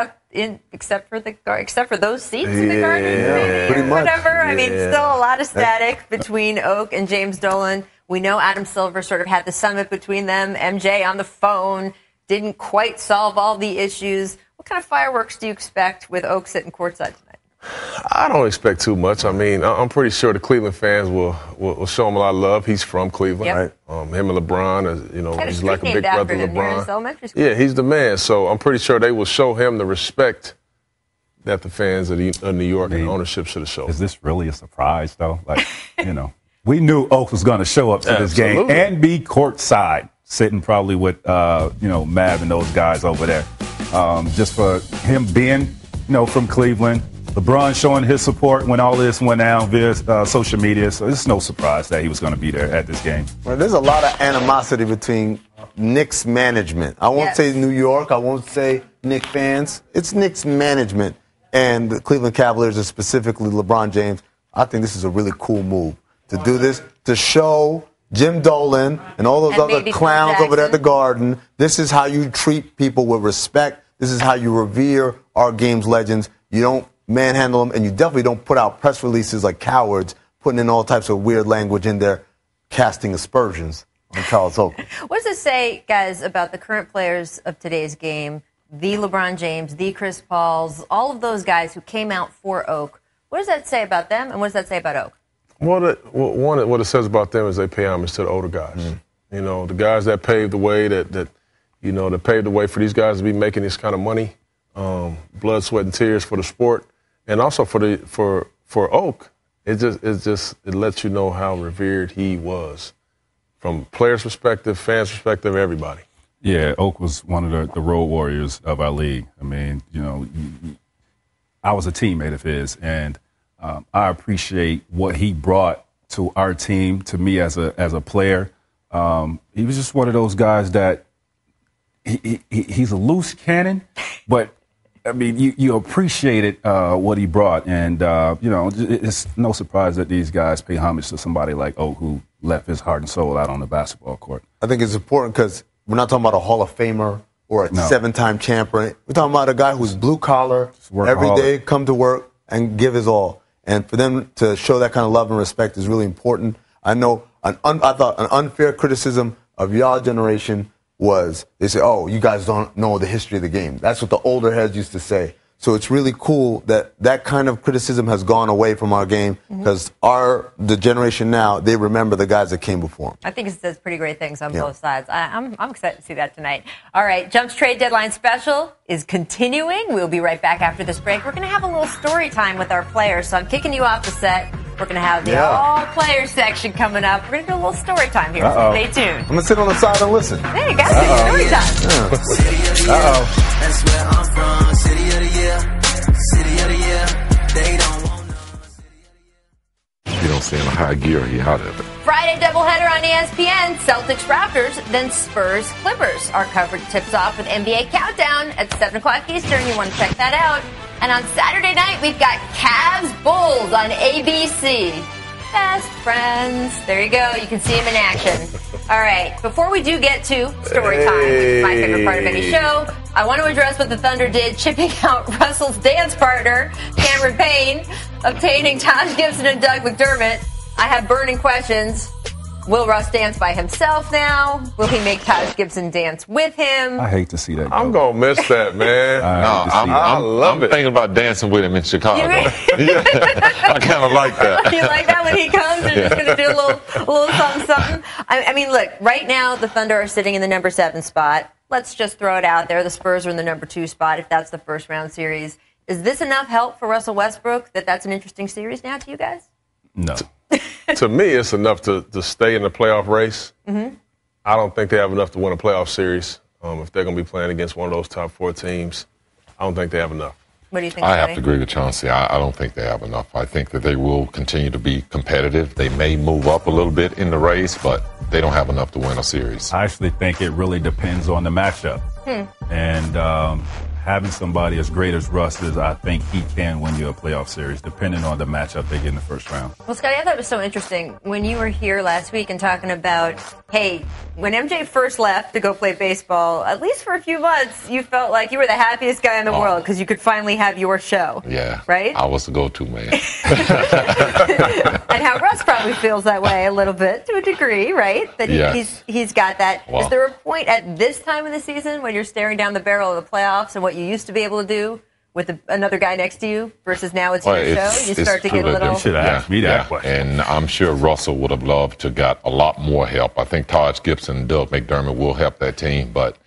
except for those seats in the Garden, pretty much. Whatever. I mean, still a lot of static between Oak and James Dolan. We know Adam Silver sort of had the summit between them. MJ on the phone didn't quite solve all the issues. What kind of fireworks do you expect with Oak sitting courtside tonight? I don't expect too much. I mean, I'm pretty sure the Cleveland fans will show him a lot of love. He's from Cleveland, right? Him and LeBron, he's like a big brother LeBron. Yeah, he's the man. So I'm pretty sure they will show him the respect that the fans of New York and ownership should have shown. Is this really a surprise, though? Like, we knew Oak was going to show up to this game and be courtside, sitting probably with, Mav and those guys over there. Just for him being, from Cleveland. LeBron showing his support when all this went down via social media, so it's no surprise that he was going to be there at this game. Well, there's a lot of animosity between Knicks management. I won't say New York. I won't say Knicks fans. It's Knicks management and the Cleveland Cavaliers, and specifically LeBron James. I think this is a really cool move to do this, to show Jim Dolan and all those other clowns over there at the Garden. This is how you treat people with respect. This is how you revere our game's legends. You don't manhandle them, and you definitely don't put out press releases like cowards, putting in all types of weird language in there, casting aspersions on Charles Oakley. What does it say, guys, about the current players of today's game, the LeBron James, the Chris Pauls, all of those guys who came out for Oak? What does that say about them, and what does that say about Oak? What it says about them is they pay homage to the older guys. The guys that paved the way, that paved the way for these guys to be making this kind of money, blood, sweat, and tears for the sport. And also for Oak, it lets you know how revered he was, from players' perspective, fans' perspective, everybody. Yeah, Oak was one of the road warriors of our league. I mean, I was a teammate of his, and I appreciate what he brought to our team, to me as a player. He was just one of those guys that he's a loose cannon, but I mean, you appreciated what he brought, and it's no surprise that these guys pay homage to somebody like Oak, who left his heart and soul out on the basketball court. I think it's important because we're not talking about a Hall of Famer or a 7-time champion. We're talking about a guy who's blue collar, every day, come to work and give his all. And for them to show that kind of love and respect is really important. I know I thought an unfair criticism of y'all generation was, they say, oh, you guys don't know the history of the game. That's what the older heads used to say. So it's really cool that that kind of criticism has gone away from our game because the generation now, they remember the guys that came before them. I think it says pretty great things on both sides. I'm excited to see that tonight. All right, Jump's Trade Deadline Special is continuing. We'll be right back after this break. We're going to have a little story time with our players. So I'm kicking you off the set. We're going to have the all-players section coming up. We're going to do a little story time here, so stay tuned. I'm going to sit on the side and listen. Hey, guys, story time. That's where I'm from. City of the year. City of the year. They don't want no. You don't see him in high gear, he out of it. Friday doubleheader on ESPN. Celtics Raptors, then Spurs Clippers. Our coverage tips off with NBA Countdown at 7 o'clock Eastern. You want to check that out. And on Saturday night, we've got Cavs Bulls on ABC. Best friends. There you go. You can see him in action. All right. Before we do get to story time, which is my favorite part of any show, I want to address what the Thunder did, chipping out Russell's dance partner, Cameron Payne, obtaining Taj Gibson and Doug McDermott. I have burning questions. Will Russ dance by himself now? Will he make Taj Gibson dance with him? I hate to see that. I'm going to miss that, man. I love it. Thinking about dancing with him in Chicago. I kind of like that. You like that when he comes? They're just going to do a little something. I mean, look, right now the Thunder are sitting in the number 7 spot. Let's just throw it out there. The Spurs are in the number 2 spot if that's the first round series. Is this enough help for Russell Westbrook that's an interesting series now to you guys? No. To me, it's enough to stay in the playoff race. Mm-hmm. I don't think they have enough to win a playoff series. If they're going to be playing against one of those top 4 teams, I don't think they have enough. What do you think, I have to agree with Chauncey. I don't think they have enough. I think that they will continue to be competitive. They may move up a little bit in the race, but they don't have enough to win a series. I actually think it really depends on the matchup. And having somebody as great as Russ is, I think he can win you a playoff series, depending on the matchup they get in the first round. Well, Scotty, I thought it was so interesting when you were here last week and talking about, hey, when MJ first left to go play baseball, at least for a few months, you felt like you were the happiest guy in the world because you could finally have your show. Yeah. Right? I was the go-to man. And how Russ probably feels that way a little bit, to a degree, right? That he's got that. Wow. Is there a point at this time of the season when you're staring down the barrel of the playoffs and what you used to be able to do with another guy next to you versus now it's your show? You start to get a little... You should have asked me that question. And I'm sure Russell would have loved to got a lot more help. I think Taj Gibson and Doug McDermott will help that team, but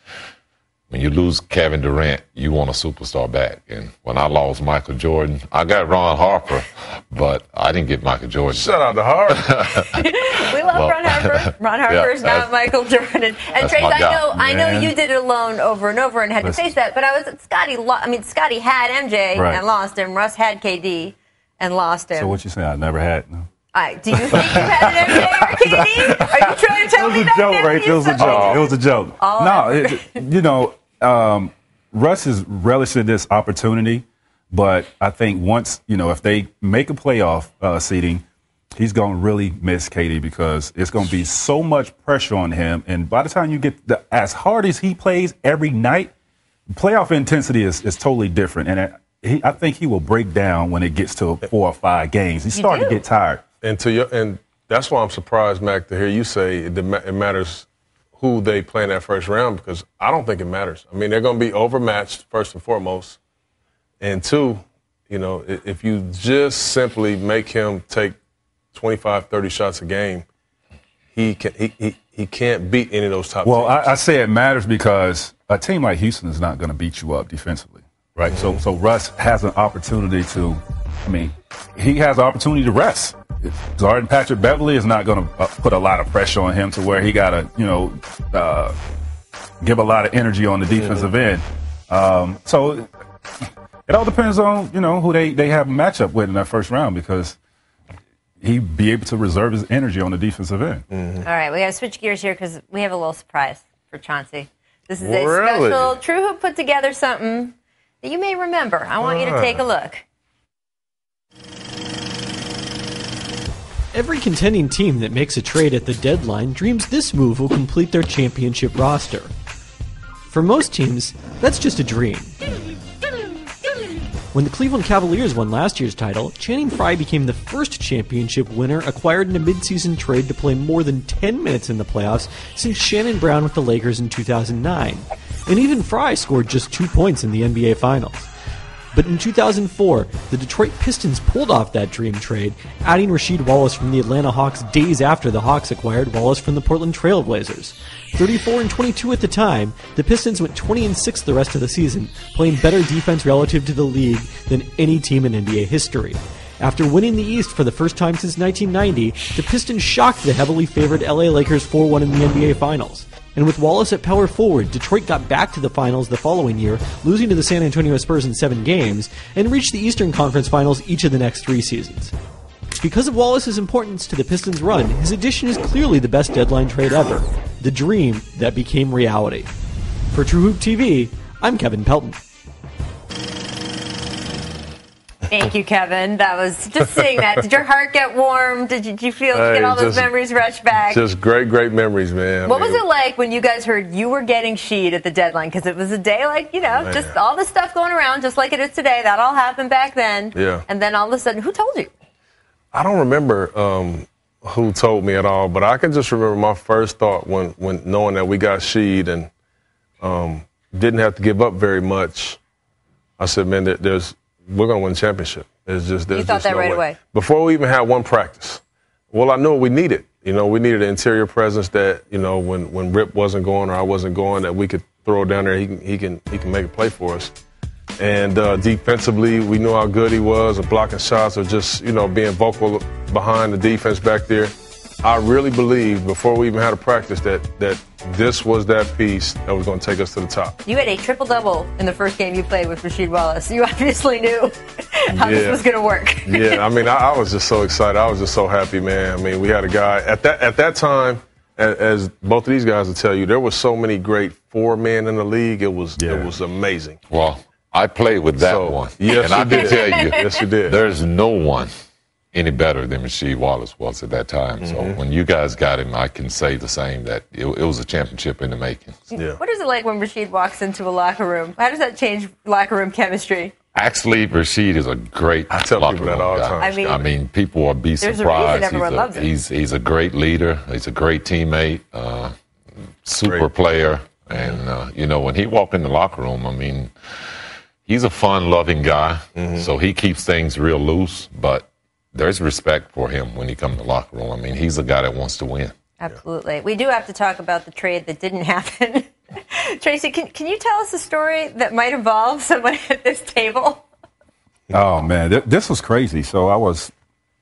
when you lose Kevin Durant, you want a superstar back. And when I lost Michael Jordan, I got Ron Harper, but I didn't get Michael Jordan. Shout out to Harper. We love Ron Harper. Ron Harper's not Michael Jordan. And Trace, I know you did it alone over and over and had to face that, but Scotty had MJ and lost him. Russ had KD and lost him. So what you saying? I never had. No. Do you think you had an MJ or KD? Are you trying to tell me that? It was a joke, right? It was a joke. It was a joke. Russ is relishing this opportunity, but I think once, if they make a playoff seeding, he's going to really miss KD because it's going to be so much pressure on him. And by the time you get as hard as he plays every night, playoff intensity is totally different. And I think he will break down when it gets to 4 or 5 games. He's starting to get tired. And that's why I'm surprised, Mac, to hear you say it matters who they play in that first round, because I don't think it matters. I mean, they're going to be overmatched, first and foremost. And 2, if you just simply make him take 25, 30 shots a game, he can't beat any of those top teams. Well, I say it matters because a team like Houston is not going to beat you up defensively, right? Mm-hmm. So Russ has an opportunity he has an opportunity to rest. Garden Patrick Beverly is not going to put a lot of pressure on him to where he got to, give a lot of energy on the defensive end. So it all depends on, who they have a matchup with in that first round because he'd be able to reserve his energy on the defensive end. Mm-hmm. All right, we got to switch gears here because we have a little surprise for Chauncey. This is a special True Hoop put together something that you may remember. I want you to take a look. Every contending team that makes a trade at the deadline dreams this move will complete their championship roster. For most teams, that's just a dream. When the Cleveland Cavaliers won last year's title, Channing Frye became the first championship winner acquired in a midseason trade to play more than 10 minutes in the playoffs since Shannon Brown with the Lakers in 2009. And even Frye scored just 2 points in the NBA Finals. But in 2004, the Detroit Pistons pulled off that dream trade, adding Rasheed Wallace from the Atlanta Hawks days after the Hawks acquired Wallace from the Portland Trail Blazers. 34-22 at the time, the Pistons went 20-6 the rest of the season, playing better defense relative to the league than any team in NBA history. After winning the East for the first time since 1990, the Pistons shocked the heavily favored LA Lakers 4-1 in the NBA Finals. And with Wallace at power forward, Detroit got back to the finals the following year, losing to the San Antonio Spurs in 7 games, and reached the Eastern Conference Finals each of the next 3 seasons. Because of Wallace's importance to the Pistons' run, his addition is clearly the best deadline trade ever. The dream that became reality. For True Hoop TV, I'm Kevin Pelton. Thank you, Kevin. That was just seeing that. Did your heart get warm? Did you get all those memories rushed back? Just great memories, man. What was it like when you guys heard you were getting Sheed at the deadline? Because it was a day like, just all this stuff going around, just like it is today. That all happened back then. Yeah. And then all of a sudden, who told you? I don't remember who told me at all, but I can just remember my first thought when knowing that we got Sheed and didn't have to give up very much. I said, man, we're going to win a championship. You thought that right away? Before we even had one practice. Well, I knew we needed. We needed an interior presence that, when Rip wasn't going or I wasn't going, that we could throw down there. He can make a play for us. And defensively, we knew how good he was at blocking shots or just, being vocal behind the defense back there. I really believed before we even had a practice that this was that piece that was going to take us to the top. You had a triple-double in the first game you played with Rasheed Wallace. You obviously knew how this was going to work. Yeah, I was just so excited. I was just so happy, man. We had a guy at that time, as both of these guys will tell you, there were so many great 4 men in the league. It was amazing. Well, I played with that one. Yes, and I can tell you, yes, you did. There's no one any better than Rasheed Wallace was at that time. Mm-hmm. So when you guys got him, I can say the same, that it was a championship in the making. Yeah. What is it like when Rasheed walks into a locker room? How does that change locker room chemistry? Actually, Rasheed is a great I tell locker people that room all the guy. time. I mean, people will be surprised. There's a reason everyone loves him. He's a great leader. He's a great teammate, super player. And, when he walked in the locker room, he's a fun-loving guy. Mm-hmm. So he keeps things real loose, but there's respect for him when he comes to the locker room. He's a guy that wants to win. Absolutely. We do have to talk about the trade that didn't happen. Tracy, can you tell us a story that might involve someone at this table? Oh, man, this was crazy. So I was,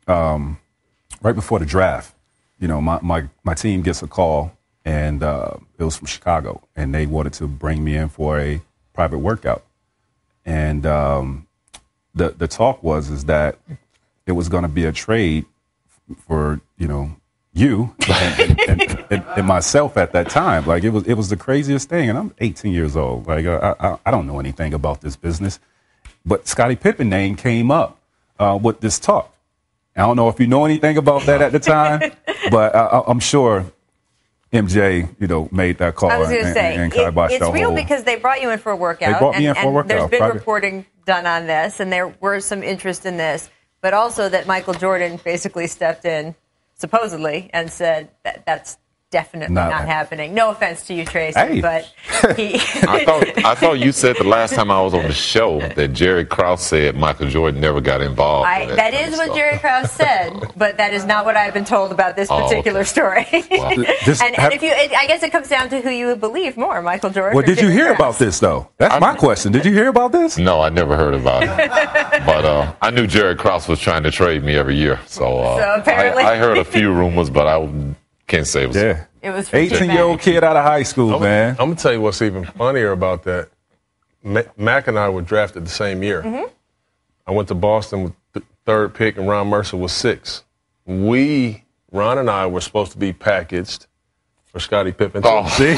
right before the draft, my team gets a call, and it was from Chicago, and they wanted to bring me in for a private workout. And the talk was that it was going to be a trade for, you and myself at that time. Like, it was the craziest thing. And I'm 18 years old. Like, I don't know anything about this business. But Scottie Pippen's name came up with this talk. I don't know if you know anything about that at the time, but I'm sure MJ, made that call. I was going to say, it's real because they brought you in for a workout. They brought me in for a workout. There's been reporting done on this, and there was some interest in this, but also that Michael Jordan basically stepped in, supposedly, and said that's definitely not happening. No offense to you, Tracy, but I thought you said the last time I was on the show that Jerry Krause said Michael Jordan never got involved. That is what Jerry Krause said, but that is not what I've been told about this particular story. Well, I guess it comes down to who you believe more, Michael Jordan. Well, did you hear about this though? That's my question. Did you hear about this? No, I never heard about it. But I knew Jerry Krause was trying to trade me every year, so apparently I heard a few rumors, but I can't say it was. Yeah. It was 18-year-old kid out of high school, man. I'm going to tell you what's even funnier about that. Mac and I were drafted the same year. Mm-hmm. I went to Boston with the 3rd pick, and Ron Mercer was 6th. Ron and I were supposed to be packaged for Scottie Pippen. Oh, see?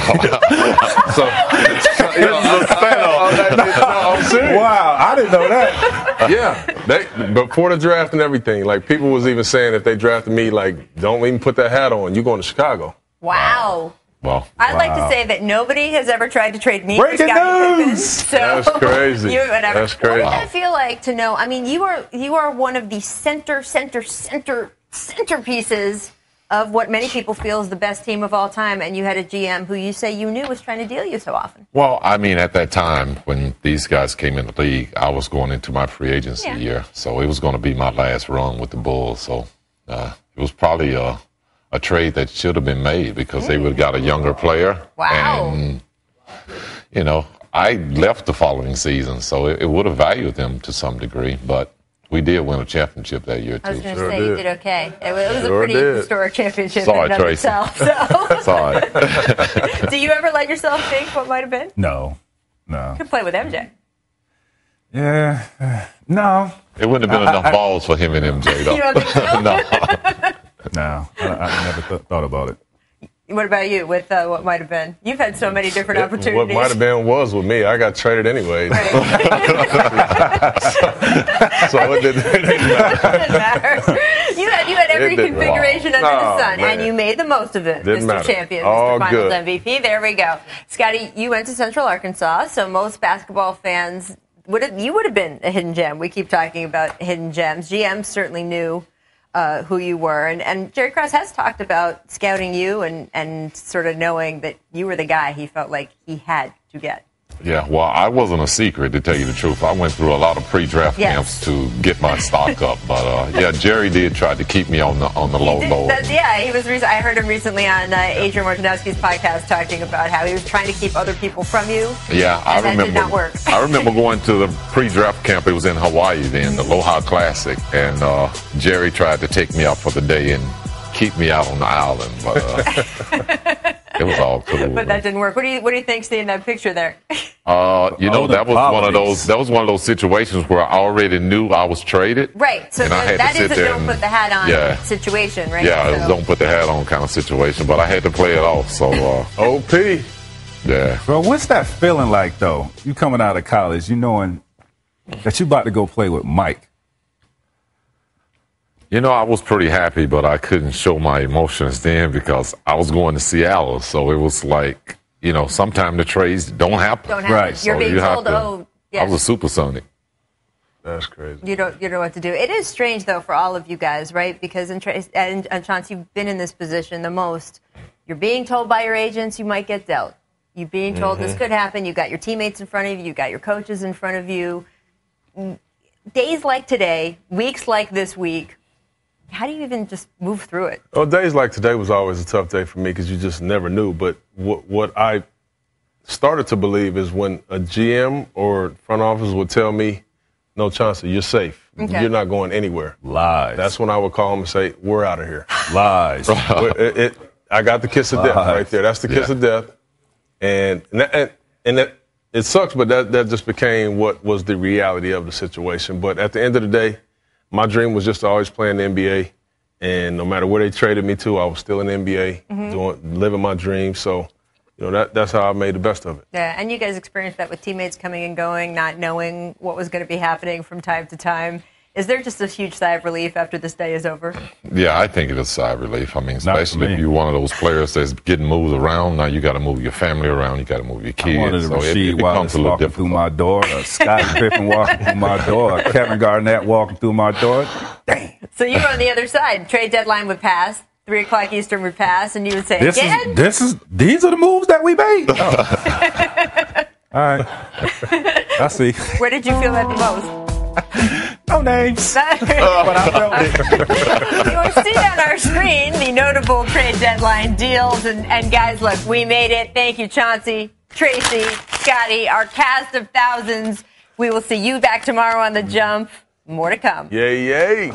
Wow, I didn't know that. Yeah, before the draft and everything, like people was even saying if they drafted me, like, don't even put that hat on. You going to Chicago? Wow. Well, I'd like to say that nobody has ever tried to trade me Breaking for Scottie Pippen. news! So that's crazy. That's crazy. What does it feel like to know? You are one of the centerpieces of what many people feel is the best team of all time, and you had a GM who you say you knew was trying to deal you so often. Well, I mean, at that time when these guys came in the league, I was going into my free agency year, so it was going to be my last run with the Bulls. So it was probably a trade that should have been made because they would have got a younger player. Wow. And, you know, I left the following season, so it would have valued them to some degree, but we did win a championship that year, too. I was going to say, you did okay. It was a pretty historic championship Sorry, in and of itself. So. Sorry. Do you ever let yourself think what might have been? No. You could play with MJ. Yeah. No. It wouldn't have been enough balls for him and MJ, though. You don't think so? No. I never thought about it. What about you with what might have been? You've had so many different opportunities. What might have been was with me. I got traded anyway. Right. So it didn't matter. You had every configuration under the sun, and you made the most of it, Mr. Champion, Mr. Finals MVP. There we go. Scotty, you went to Central Arkansas, so most basketball fans, you would have been a hidden gem. We keep talking about hidden gems. GM certainly knew who you were. And Jerry Krause has talked about scouting you and sort of knowing that you were the guy he felt like he had to get. Yeah, well, I wasn't a secret, to tell you the truth. I went through a lot of pre-draft camps to get my stock up. But, Jerry did try to keep me on the low. He was. I heard him recently on Adrian Wojnarowski's podcast talking about how he was trying to keep other people from you. Yeah, I remember. That did not work. I remember going to the pre-draft camp. It was in Hawaii then, the Aloha Classic. And Jerry tried to take me out for the day and keep me out on the island. But it was all cool. But that didn't work. What do you think seeing that picture there? That was one of those situations where I already knew I was traded. Right. So that is a don't put the hat on situation, right? Yeah, it was don't put the hat on kind of situation. But I had to play it off. So OP. Yeah. Bro, what's that feeling like though? You coming out of college, you knowing that you about to go play with Mike. You know, I was pretty happy, but I couldn't show my emotions then because I was going to Seattle. So it was like, you know, sometimes the trades don't happen. Right. You're being told, I was a supersonic. That's crazy. You don't know what to do. It is strange, though, for all of you guys, right? Because, and Chauncey, you've been in this position the most. You're being told by your agents you might get dealt. You're being told this could happen. You've got your teammates in front of you. You've got your coaches in front of you. Days like today, weeks like this week, how do you even just move through it? Well, days like today was always a tough day for me because you just never knew. But what I started to believe is when a GM or front office would tell me, no, Chauncey, you're safe. Okay. You're not going anywhere. Lies. That's when I would call them and say, we're out of here. Lies. I got the kiss of death right there. That's the kiss of death. And it sucks, but that just became what was the reality of the situation. But at the end of the day, my dream was just to always play in the NBA, and no matter where they traded me to, I was still in the NBA, living my dream. So, you know, that's how I made the best of it. Yeah, and you guys experienced that with teammates coming and going, not knowing what was going to be happening from time to time. Is there just a huge sigh of relief after this day is over? Yeah, I think it is a sigh of relief. I mean, especially if you're one of those players that's getting moved around. Now you got to move your family around. You got to move your kids. I wanted Rasheed Wallace walking through my door, Scottie Pippen walking through my door, Kevin Garnett walking through my door. Dang. So you were on the other side. Trade deadline would pass. 3 o'clock Eastern would pass, and you would say, these are the moves that we made? Oh. All right. I see. Where did you feel that the most? No names. But I felt it. You will see on our screen the notable trade deadline deals. And guys, look, we made it. Thank you, Chauncey, Tracy, Scotty, our cast of thousands. We will see you back tomorrow on The Jump. More to come. Yay, yay.